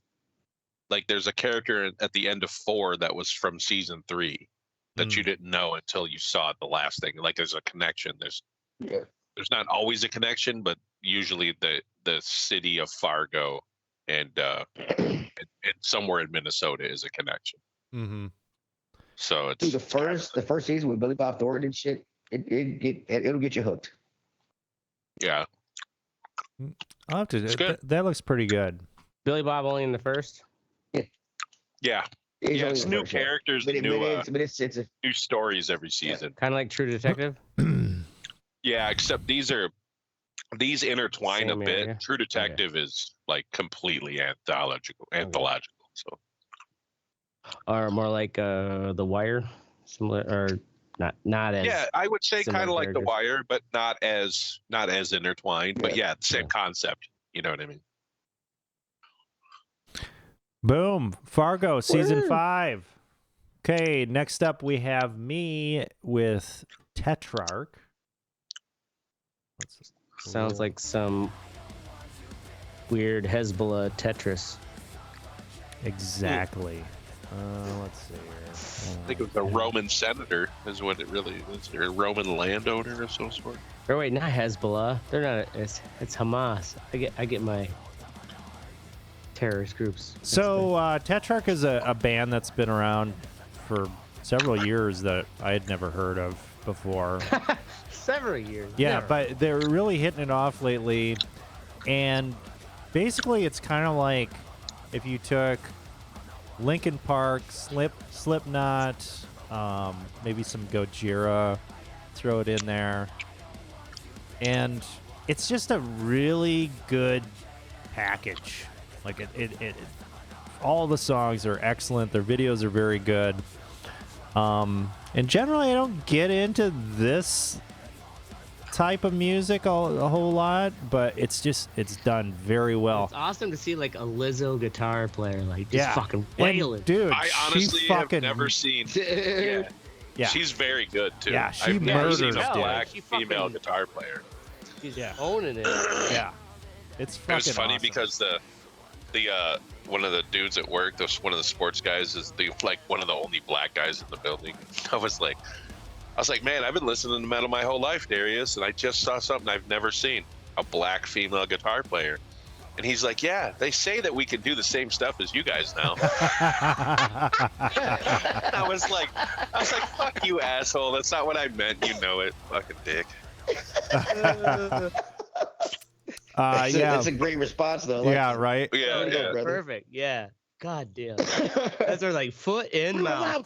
Like there's a character at the end of 4 that was from season 3 that you didn't know until you saw the last thing. Like there's a connection. There's not always a connection, but usually the city of Fargo and somewhere in Minnesota is a connection. Mm-hmm. So it's Dude, the first season with Billy Bob Thornton and shit, it'll get you hooked. yeah. I'll have to. It's good. That looks pretty good. Billy Bob only in the first. Yeah. It's Yeah, only it's the new first, yeah. characters, But new it's a new stories every season. Kind of like True Detective. Yeah, except these intertwine Same a bit. area. True Detective is like completely anthological. So Or more like The Wire, similar or not as. yeah, I would say similar kind of like The characters. Wire, but not as intertwined. But Yeah. yeah, same Yeah. concept. You know what I mean? Boom. Fargo season Woo. 5. Okay, next up we have me with Tetrarch. Sounds like some weird Hezbollah Tetris. Exactly. Let's see here. I think it was a Roman senator, is what it really is. Or a Roman landowner of some sort. Or wait, not Hezbollah. They're not. It's Hamas. I get my terrorist groups. So Tetrarch is a band that's been around for several years that I had never heard of before. Several years. Yeah, Never. but they're really hitting it off lately. And basically it's kind of like if you took Linkin Park, Slipknot, maybe some Gojira, throw it in there. And it's just a really good package. Like it all the songs are excellent. Their videos are very good. And generally I don't get into this type of music a whole lot, but it's done very well. It's awesome to see like a Lizzo guitar player like just fucking wailing. And, dude, I honestly have never seen. Yeah. She's very good too. Yeah, she I've never seen murders, a dude. black She female fucking- guitar player. She's owning it. Yeah, it's fucking It was funny awesome. because the one of the dudes at work, one of the sports guys, is one of the only black guys in the building. I was like, man, I've been listening to metal my whole life, Darius, and I just saw something I've never seen: a black female guitar player. And he's like, yeah, they say that we can do the same stuff as you guys now. I was like, fuck you, asshole. That's not what I meant. You know it, fucking dick. That's a great response, though. Yeah, right. Yeah, yeah. brother. Perfect. Yeah. God damn. That's our like foot in mouth.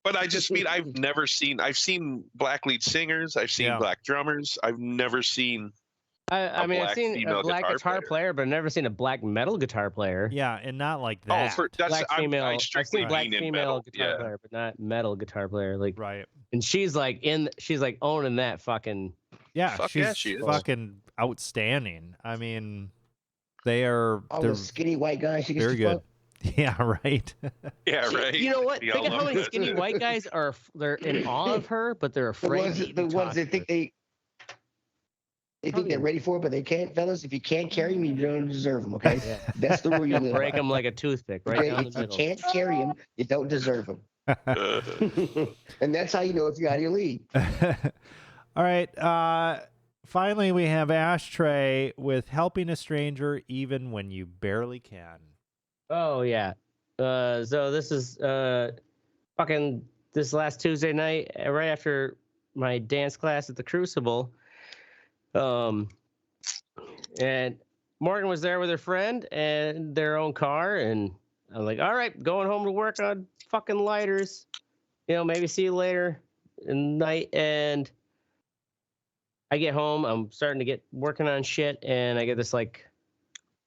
But I just mean I've seen black lead singers, I've seen black drummers, I've never seen I mean, I've black seen female a black guitar guitar player, but I've never seen a black metal guitar player. Yeah, and not like that. Black female. I I've strictly seen black mean in female metal. guitar Yeah. player, but not metal guitar player. Like, Right. and she's like owning that fucking. Yeah, Fuck she's yeah, she is. fucking outstanding. I mean, they're Those skinny white guys. She gets very to good. fuck. Yeah, right. Yeah, right. You know what? We Think all of how love many that. skinny white guys they're in awe of her, but they're The afraid. ones, to the even ones talk that to think her. they think they're ready for it, but they can't, fellas. If you can't carry them, you don't deserve them. Okay, that's the rule you live break by. them like a toothpick right Okay? down If the you middle. can't carry them, you don't deserve them. And that's how you know if you're out of your league. All right. Finally, we have Ashtray with helping a stranger even when you barely can. Oh yeah. So this is fucking this last Tuesday night, right after my dance class at the Crucible. And Morgan was there with her friend and their own car, and I'm like, all right, going home to work on fucking lighters. You know, maybe see you later in the night. And I get home, I'm starting to get working on shit, and I get this like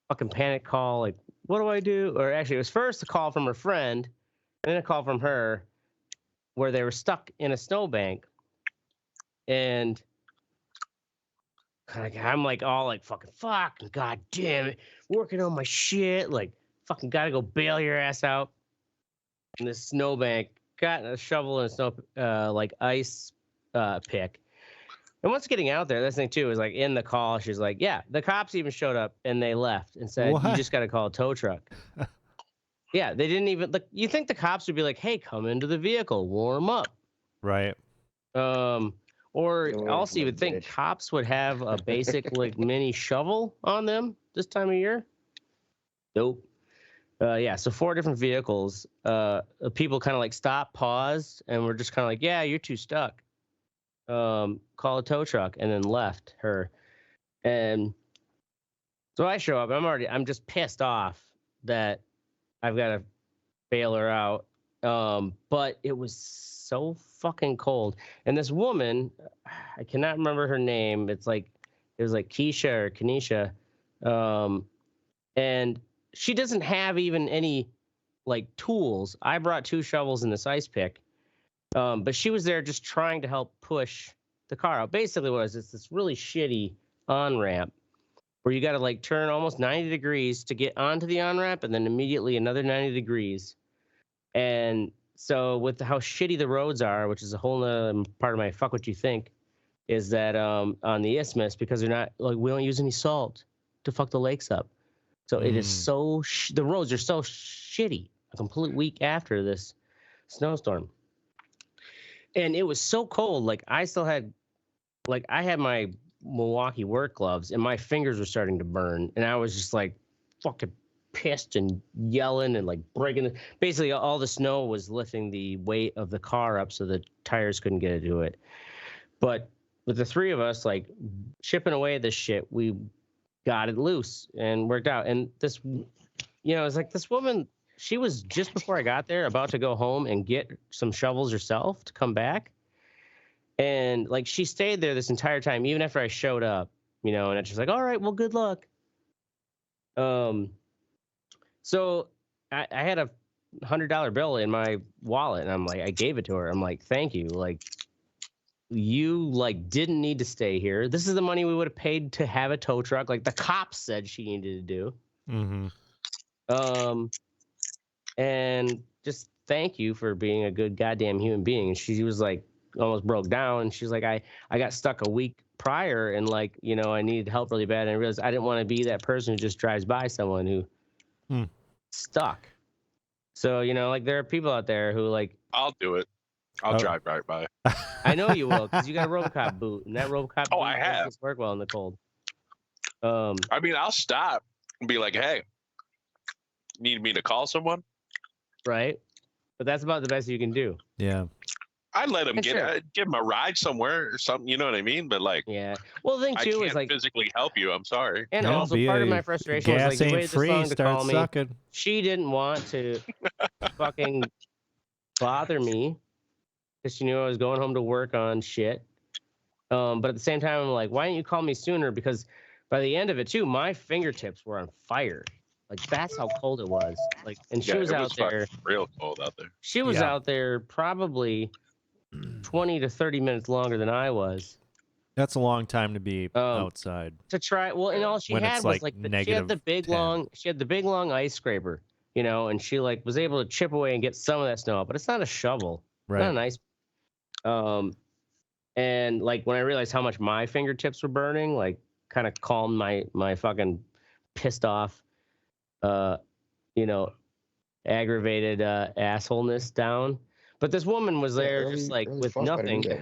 fucking panic call, like, what do I do? Or actually, it was first a call from her friend, and then a call from her where they were stuck in a snowbank. And I'm like, all like, fucking god damn it, working on my shit, like, fucking gotta go bail your ass out. In this snowbank, got a shovel and a snow, like, ice pick. And once getting out there, this thing too is like in the call, she's like, yeah, the cops even showed up and they left and said, What? you just got to call a tow truck. Yeah, they didn't even look. You think the cops would be like, hey, come into the vehicle, warm up. Right. Or You're also you would think bitch. cops would have a basic like mini shovel on them this time of year. Nope. Yeah, so 4 different vehicles. People kind of like stopped, paused, and we're just kind of like, yeah, you're too stuck. Call a tow truck, and then left her. And so I show up. I'm just pissed off that I've got to bail her out. But it was so fucking cold. And this woman, I cannot remember her name. It was like Keisha or Kanisha. And she doesn't have even any like tools. I brought 2 shovels and this ice pick. But she was there just trying to help push the car out. Basically, it's this really shitty on-ramp where you got to like turn almost 90 degrees to get onto the on-ramp and then immediately another 90 degrees. And so with how shitty the roads are, which is a whole nother part of my fuck what you think, is that on the Isthmus, because they're not like, we don't use any salt to fuck the lakes up. So it is so, the roads are so shitty a complete week after this snowstorm. And it was so cold. Like I had my Milwaukee work gloves and my fingers were starting to burn. And I was just like fucking pissed and yelling and like breaking. Basically all the snow was lifting the weight of the car up so the tires couldn't get into it. But with the 3 of us like chipping away at this shit, we got it loose and worked out. And this, it's like this woman, she was just before I got there about to go home and get some shovels herself to come back. And like she stayed there this entire time, even after I showed up, you know, and she's like, all right, well, good luck. So I had a $100 bill in my wallet, and I'm like, I gave it to her. I'm like, thank you. Like, you like didn't need to stay here. This is the money we would have paid to have a tow truck, like the cops said she needed to do. Mm-hmm. And just thank you for being a good goddamn human being. And she was like almost broke down, and she's like, I got stuck a week prior, and like, you know, I needed help really bad, and I realized I didn't want to be that person who just drives by someone who stuck. So, you know, like there are people out there who like, I'll do it. I'll drive right by. I know you will, because you got a RoboCop boot, and that RoboCop boot I have. doesn't work well in the cold. I mean, I'll stop and be like, hey, need me to call someone? Right? But that's about the best you can do. Yeah. I'd let him Sure. give him a ride somewhere or something. You know what I mean? But like, Yeah. Well, the thing I too can't is like, physically help you. I'm sorry. and Don't also be part of a- my frustration was Gas like, you ain't waited this free. long to Start call me. sucking. She didn't want to fucking bother me because she knew I was going home to work on shit. But at the same time, I'm like, why didn't you call me sooner? Because by the end of it too, my fingertips were on fire. Like that's how cold it was. Like, and she was it out there. fucking real cold out there. She was Yeah. out there probably 20 to 30 minutes longer than I was That's a long time to be outside. to try. Well, and all she When had it's, was like, like she had the negative big 10. she had the big long ice scraper, you know, and she like was able to chip away and get some of that snow out, but it's not a shovel. Right. Not a nice. And like when I realized how much my fingertips were burning, like kind of calmed my fucking pissed off, you know, aggravated assholeness down. But this woman was there just like early with fuck better nothing do to that.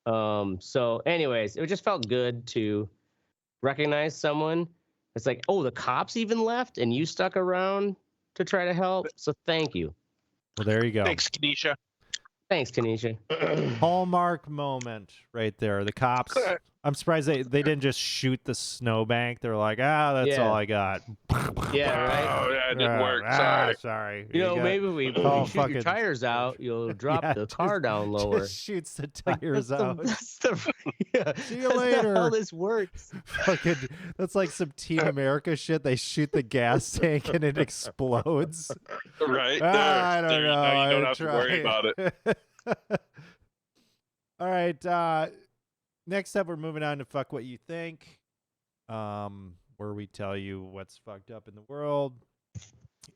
help. So anyways, it just felt good to recognize someone. It's like, oh, the cops even left and you stuck around to try to help. So thank you. Well, there you go. Thanks, Kenesha. Thanks, Tanisha. Hallmark moment right there. The cops. I'm surprised they didn't just shoot the snowbank. They're like, that's Yeah. all I got. Yeah, right. Oh, yeah, it didn't work. Sorry. Sorry. You know, got- maybe if we Oh, shoot your fucking- tires out, you'll drop Yeah, the car down lower. Just shoots the Like, tires that's out. yeah, See you that's not later. how this works. Fucking, that's like some Team America shit. They shoot the gas tank and it explodes. Right? I don't There, know. now you don't I have to worry tried. about it. All right. Next up, we're moving on to Fuck What You Think, where we tell you what's fucked up in the world.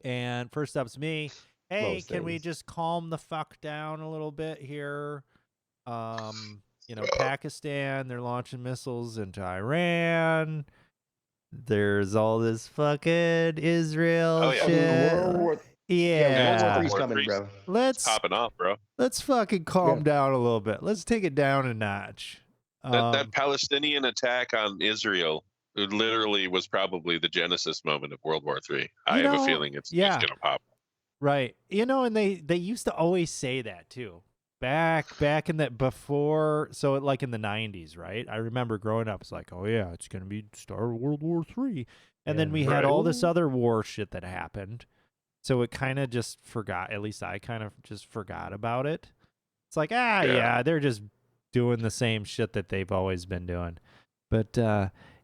And first up's me. Hey, Most can we things. just calm the fuck down a little bit here? You know, Pakistan, they're launching missiles into Iran. There's all this fucking Israel Oh, yeah. shit. World War Yeah. World War III's War coming, III's bro. Let's Popping off, bro. fucking calm Yeah. down a little bit. Let's take it down a notch. That Palestinian attack on Israel it literally was probably the genesis moment of World War III. I have a feeling it's yeah. going to pop. Right. You know, and they used to always say that too. Back in that before, so like in the 90s, right? I remember growing up, it's like, oh yeah, it's going to be start of World War III. And then we had Right. all this other war shit that happened. So it kind of just forgot, at least I kind of just forgot about it. It's like, yeah, they're just doing the same shit that they've always been doing. But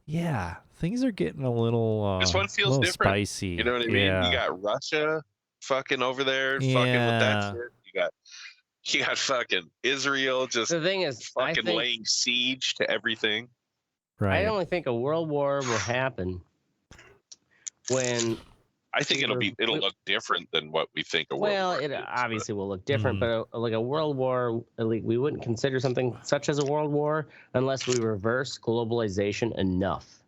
yeah, things are getting a little This one feels little different. spicy. You know what I mean? Yeah. You got Russia fucking over there fucking with that Yeah. shit. You got fucking Israel just The thing is, I fucking think laying siege to everything. Right. I only think a world war will happen when. I think it'll look different than what we think a world Well, war it is, but- obviously will look different, but like a world war, like we wouldn't consider something such as a world war unless we reverse globalization enough.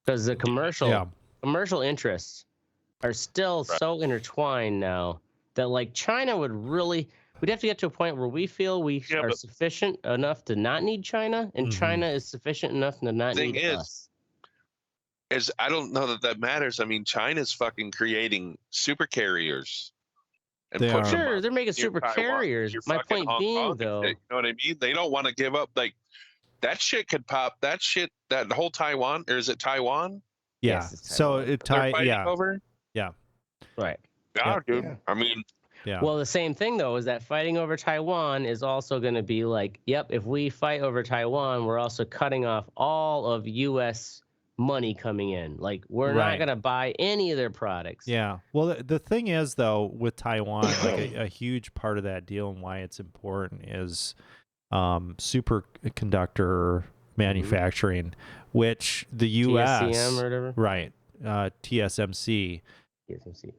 Because the commercial interests are still so intertwined now that like China we'd have to get to a point where we feel we are sufficient enough to not need China, and China is sufficient enough to not need us. I don't know that matters. I mean, China's fucking creating super carriers. And They putting are. them Sure, up they're making near super Taiwan, carriers. near My fucking point Hong being, Kong and though, shit, you know what I mean? They don't want to give up. Like that shit could pop. That whole Taiwan, or is it Taiwan? Yeah. Yes, it's So Taiwan. it They're fighting over. right? Yeah, dude. Yeah. I mean, Yeah. Well, the same thing though is that fighting over Taiwan is also going to be like, yep, if we fight over Taiwan, we're also cutting off all of U.S. money coming in. Like, we're Right. not going to buy any of their products. Yeah. Well, the thing is, though, with Taiwan, like a huge part of that deal and why it's important is superconductor manufacturing, which the U.S. TSCM or whatever. Right. TSMC. TSMC.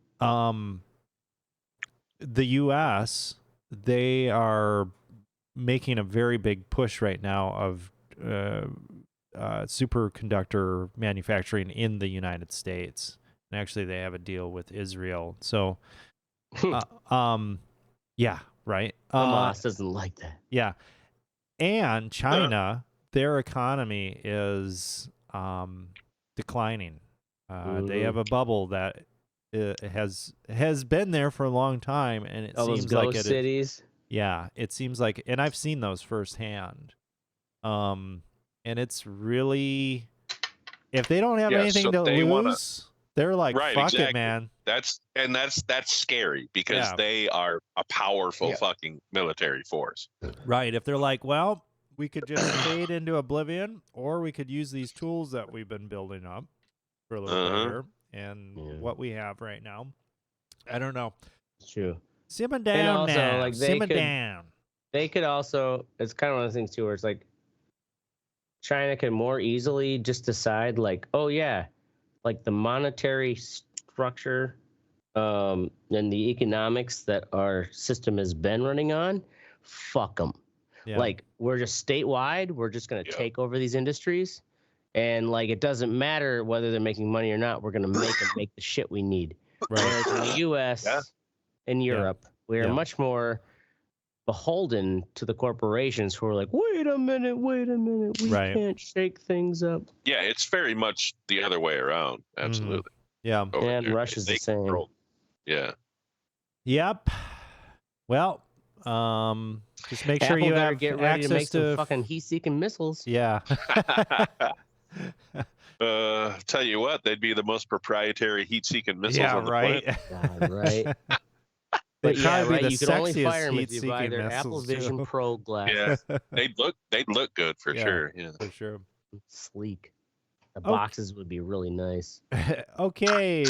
The U.S., they are making a very big push right now of superconductor manufacturing in the United States. And actually, they have a deal with Israel. So, yeah, right. Hamas doesn't like that. Yeah. And China, their economy is declining. They have a bubble that has been there for a long time, and it All those seems like ghost cities. Yeah, it seems like, and I've seen those firsthand. And it's really, if they don't have anything so to they lose, they're like, Right, fuck exactly. it, man. That's scary because Yeah. they are a powerful fucking military force. Right. If they're like, well, we could just fade into oblivion, or we could use these tools that we've been building up for a little bit here and what we have right now. I don't know. It's true. Simmer down also, now. like, they Simmer could- down. They could also, it's kind of one of those things too, where it's like China can more easily just decide, like, oh yeah, like the monetary structure and the economics that our system has been running on, fuck them. Yeah. Like, we're just statewide, we're just going to take over these industries. And like, it doesn't matter whether they're making money or not, we're going to make them make the shit we need. Right. Whereas in the U.S. and Europe, we are much more beholden to the corporations who are like, wait a minute, we can't shake things up. Yeah, it's very much the other way around. Absolutely. Yeah. Over And there. Russia's They the same. control- Yeah. Yep. Well, just make sure Apple you better have get ready to make access some to fucking heat-seeking missiles. Yeah. Tell you what, they'd be the most proprietary heat-seeking missiles Yeah, on the right. planet. God, right. They'd But yeah, probably be right. the You could only sexiest fire them if you buy heat-seeking their Apple missiles, Vision too. Pro glass. Yeah, they'd look good for Yeah. sure. Yeah. For sure. Sleek. The Okay. boxes would be really nice. Okay,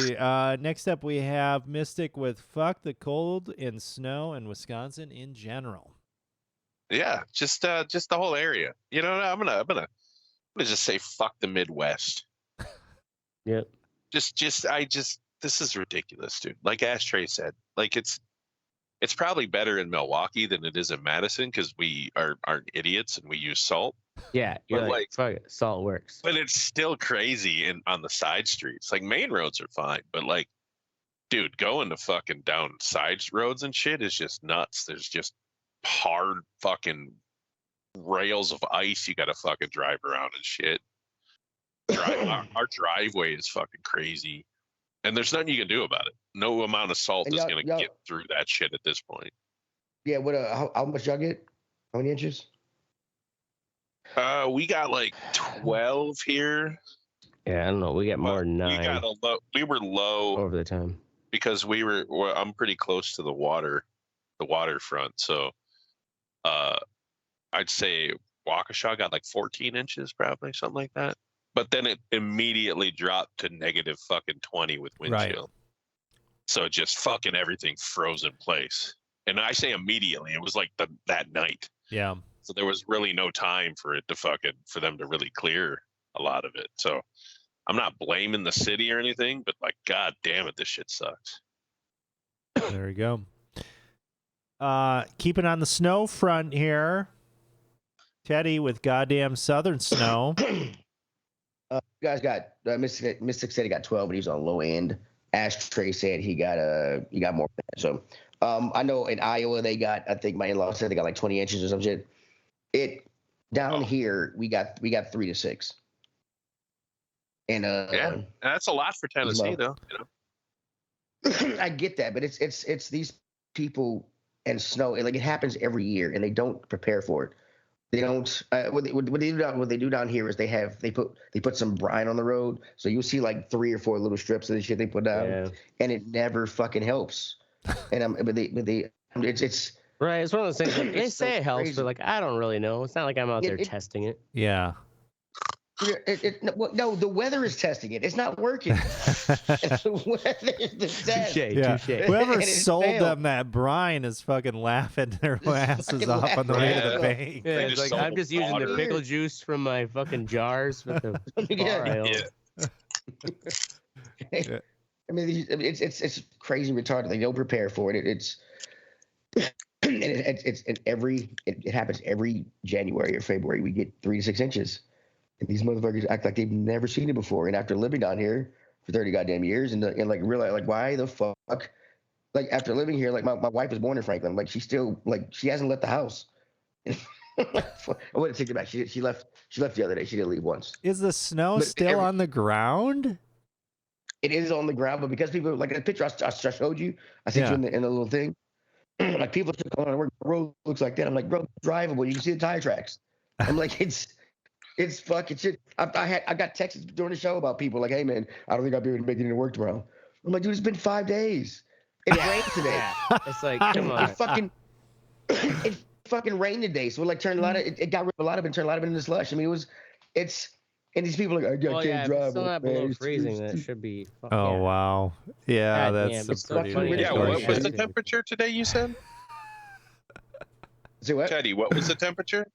next up we have Mystic with Fuck the Cold and Snow in Wisconsin in general. Yeah, just the whole area. You know, I'm gonna just say fuck the Midwest. Yep. This is ridiculous, dude. Like Ashtray said, like it's probably better in Milwaukee than it is in Madison because we aren't idiots and we use salt. Yeah, you're But, like, like- fuck it, salt works. But it's still crazy on the side streets. Like main roads are fine, but like, dude, going to fucking down side roads and shit is just nuts. There's just hard fucking rails of ice you gotta fucking drive around and shit. Our driveway is fucking crazy, and there's nothing you can do about it. No amount of salt And is y'all- gonna y'all- get through that shit at this point. Yeah, what? How much y'all get? How many inches? We got like 12 here. Yeah, I don't know. We got more than We 9 got a low. We were low over the time. because I'm pretty close to the waterfront. So, I'd say Waukesha got like 14 inches, probably something like that. But then it immediately dropped to negative fucking 20 with wind Right. chill. So just fucking everything froze in place. And I say immediately, it was like that night. Yeah. So there was really no time for them to really clear a lot of it. So I'm not blaming the city or anything, but like, God damn it, this shit sucks. There we go. Keeping on the snow front here. Teddy with goddamn southern snow. You guys got Mystic said he got 12, but he was on low end. Ashtray said he got more than that. So I know in Iowa they got, I think my in-laws said they got like 20 inches or some shit. Down here we got 3 to 6. And Yeah, that's a lot for Tennessee, though. You know? I get that, but it's these people and snow, and like it happens every year, and they don't prepare for it. They don't. What they do down here is they put some brine on the road, so you'll see like 3 or 4 little strips of the shit they put down, Yeah. and it never fucking helps. And it's Right. It's one of those things. Like, they It's so say it helps, crazy. but like I don't really know. It's not like I'm out there testing it. Yeah. no, the weather is testing it. It's not working. The weather is the test. Yeah. Touche. Whoever And it sold failed. them that brine is fucking laughing their asses fucking off on the way to the laughing. bank. Yeah, They it's just like sold I'm just using the water. pickle juice from my fucking jars with the bar I own. Yeah. I mean, it's crazy retarded. They don't prepare for it. It happens every January or February. We get 3 to 6 inches, and these motherfuckers act like they've never seen it before. And after living down here for 30 goddamn years, and like realize like why the fuck, like after living here, like my wife was born in Franklin, like she still like she hasn't left the house. I wouldn't take it back. She left the other day. She didn't leave once. Is the snow But still on the ground? It is on the ground, but because people like the picture I showed you, I sent you in the little thing. Like people took on where the road looks like that. I'm like, bro, drivable. You can see the tire tracks. I'm like, it's fucking shit. I got texts during the show about people like, hey man, I don't think I'll be able to make it into work tomorrow. I'm like, dude, it's been 5 days. It rained today. Yeah. It's like, come on. It fucking rained today, so it like turned a lot of it got rid of a lot of it and turned a lot of it into slush. I mean, and these people are like, I Well, can't yeah, if drive. it's still not below man. freezing, that should be. Oh wow. Yeah, God that's damn, it's a so pretty funny. Yeah, ridiculous what was shit. the temperature today, you said? See what? Teddy, what was the temperature?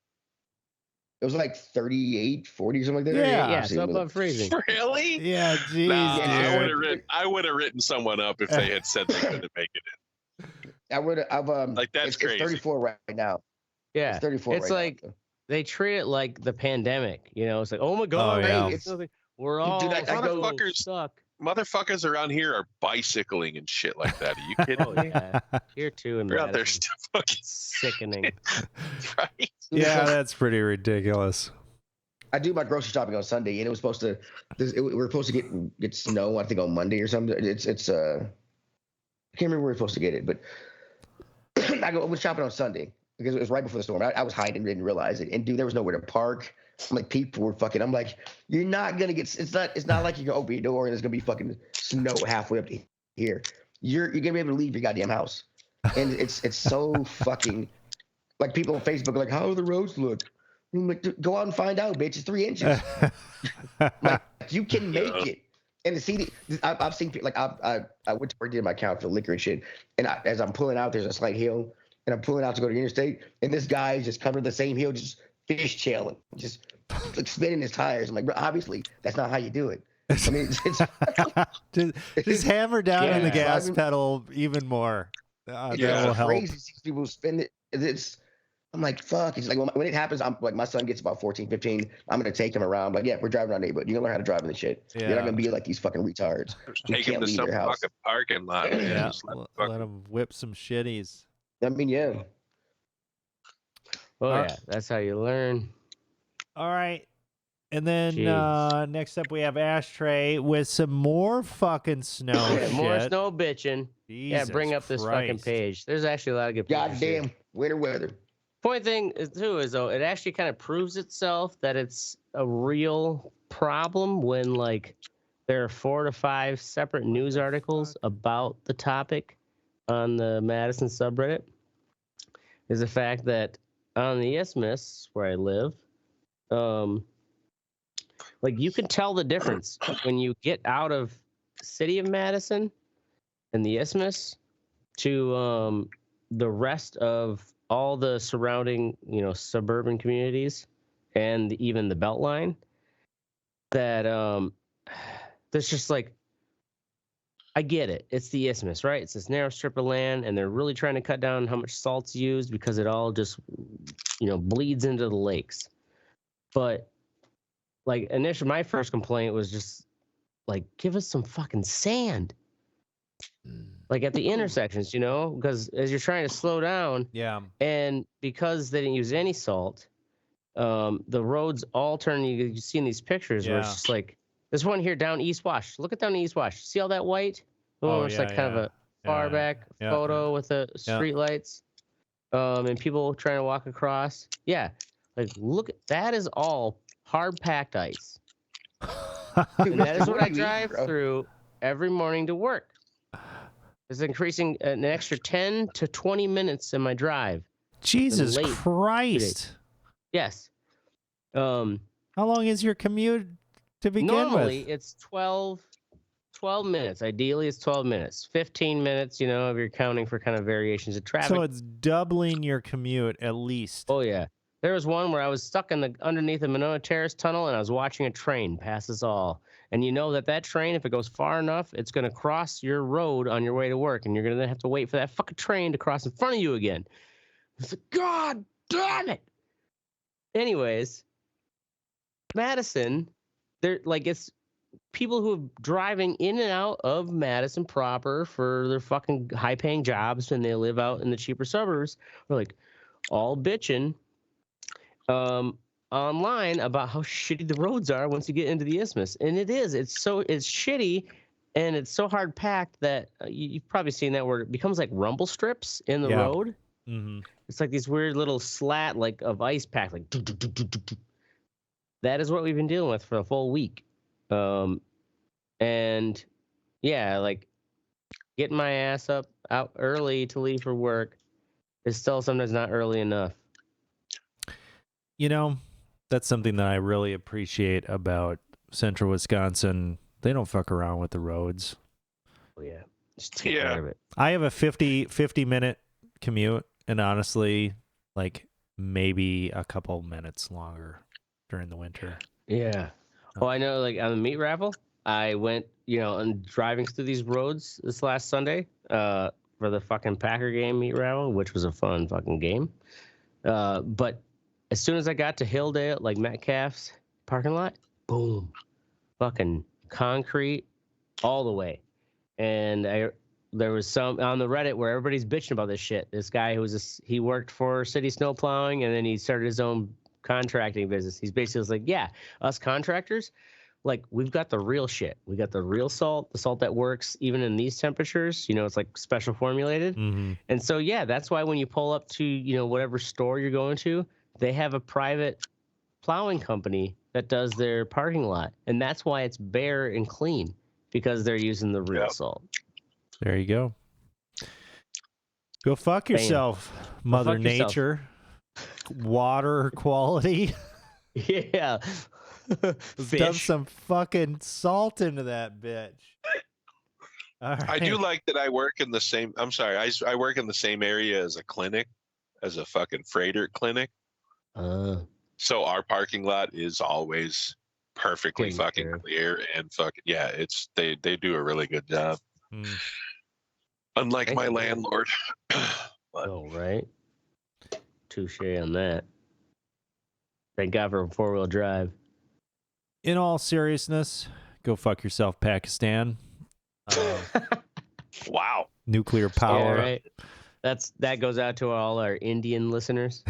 It was like 38, 40, something like that. Yeah. Yeah, so above freezing. Really? Yeah, geez, Nah, dude. I would have written someone up if they had said they couldn't make it in. I've Like, that's it's crazy. 34 right now. Yeah. It's 34 It's right like now. they treat it like the pandemic. You know, it's like, oh my god, Oh, yeah. it's nothing. We're all Dude, I go- Motherfuckers- stuck. Motherfuckers around here are bicycling and shit like that. Are you kidding Oh me? yeah, here too in They're out there Madison. still fucking Sickening. right. Yeah, that's pretty ridiculous. I do my grocery shopping on Sunday, and it was supposed to. We were supposed to get snow. I think on Monday or something. It's I can't remember where we were supposed to get it, but I was shopping on Sunday because it was right before the storm. I was hiding, didn't realize it, and dude, there was nowhere to park. I'm like, people were fucking. I'm like, you're not gonna get. It's not like you can open your door and there's gonna be fucking snow halfway up to here. You're gonna be able to leave your goddamn house, and it's so fucking. Like people on Facebook are like, how do the roads look? I'm like, dude, go out and find out, bitch. It's 3 inches. Like, you can make it. And I've seen people like I went to work, did my account for liquor and shit, and as I'm pulling out, there's a slight hill, and I'm pulling out to go to the interstate, and this guy is just covering the same hill, just fishtailing, just like spinning his tires. I'm like, bro, obviously that's not how you do it. I mean, just hammer down on the Yeah. gas pedal even more. it's That will help. crazy to see people spend it. I'm like, fuck. It's like when it happens, I'm like, my son gets about 14, 15. I'm gonna take him around. Like, yeah, we're driving around neighborhood. You're gonna learn how to drive in this shit. You're Yeah. not gonna be like these fucking retards. You Take him can't to leave some your house. fucking parking lot. Man. Yeah, Just let him let fucking- them whip some shitties. I mean, yeah. Oh yeah, that's how you learn. All right. And then Jeez. next up we have Ashtray with some more fucking snow Yeah, more shit. snow bitching. Yeah, bring Jesus up this fucking Christ. page. There's actually a lot of good pictures here. Goddamn winter weather. Point thing is too is though it actually kind of proves itself that it's a real problem when like there are 4 to 5 separate news articles about the topic on the Madison subreddit. Is the fact that on the Isthmus where I live, like you can tell the difference when you get out of the city of Madison and the Isthmus to the rest of all the surrounding, suburban communities and even the Beltline. That there's just like, I get it. It's the Isthmus, right? It's this narrow strip of land, and they're really trying to cut down how much salt's used because it all just, bleeds into the lakes. But like initially, my first complaint was just like, give us some fucking sand. Like at the intersections, because as you're trying to slow down, Yeah. and because they didn't use any salt, the roads all turn. You see in these pictures where it's Yeah. just like this one here down East Wash. Look at down East Wash. See all that white? Oh, It's yeah, like kind of yeah. a far Yeah, back yeah. photo with the street lights, and people trying to walk across. Yeah, like look, that is all hard packed ice. And that is what I drive through every morning to work. It's increasing an extra 10 to 20 minutes in my drive. Jesus late Christ. Yes. How long is your commute to begin Normally, with? it's 12 minutes. Ideally, it's 12 minutes. 15 minutes, you know, if you're counting for kind of variations of traffic. So it's doubling your commute at least. Oh, yeah. There was one where I was stuck underneath the Monona Terrace tunnel, and I was watching a train pass us all. And you know that train, if it goes far enough, it's going to cross your road on your way to work, and you're going to have to wait for that fucking train to cross in front of you again. It's like, God damn it! Anyways, Madison, it's people who are driving in and out of Madison proper for their fucking high-paying jobs, and they live out in the cheaper suburbs, are like all bitching online about how shitty the roads are once you get into the Isthmus. And it is. It's shitty, and it's so hard packed that you've probably seen that where it becomes like rumble strips in the road. Mm-hmm. It's like these weird little slat of ice pack, like that is what we've been dealing with for a full week. And yeah, like getting my ass out early to leave for work is still sometimes not early enough. You know, that's something that I really appreciate about Central Wisconsin. They don't fuck around with the roads. Oh, yeah. Just take care of it. I have a 50 minute commute, and honestly, like maybe a couple minutes longer during the winter. Yeah. Oh, I know, like on the meat raffle, I went, and driving through these roads this last Sunday for the fucking Packer game meat raffle, which was a fun fucking game. But as soon as I got to Hilldale, like Metcalf's parking lot, boom, fucking concrete all the way. And there was some on the Reddit where everybody's bitching about this shit. This guy he worked for City Snow Plowing, and then he started his own contracting business. He's basically like, yeah, us contractors, like we've got the real shit. We got the real salt, the salt that works even in these temperatures. It's like special formulated. Mm-hmm. And so, yeah, that's why when you pull up to, whatever store you're going to, they have a private plowing company that does their parking lot. And that's why it's bare and clean, because they're using the real salt. There you go. Go fuck yourself, Mother Nature. Water quality. Yeah. Dump some fucking salt into that bitch. All right. I do like that I work in the same, I'm sorry, I work in the same area as a clinic, as a fucking freighter clinic. So our parking lot is always perfectly fucking clear and fucking, yeah, they do a really good job. Unlike my landlord. Oh, right. Touche on that. Thank God for 4-wheel drive. In all seriousness, go fuck yourself, Pakistan. Wow. Nuclear power. Yeah, right. That goes out to all our Indian listeners.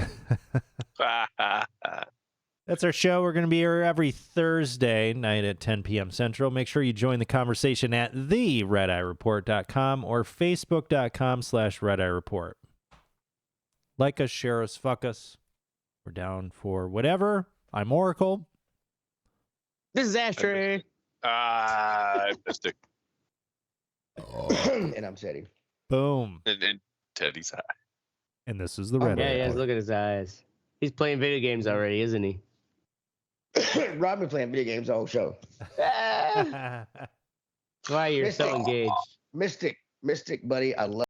That's our show. We're going to be here every Thursday night at 10 p.m. Central. Make sure you join the conversation at theredeyereport.com or facebook.com/redeyereport. Like us, share us, fuck us. We're down for whatever. I'm Oracle. This is ASHTRAY. I missed it. And I'm Teddy. Boom. And Teddy's high. And this is the Red Eye Yeah, Report. look at his eyes. He's playing video games already, isn't he? Rob been playing video games the whole show. Why you're so engaged? Mystic, buddy. I love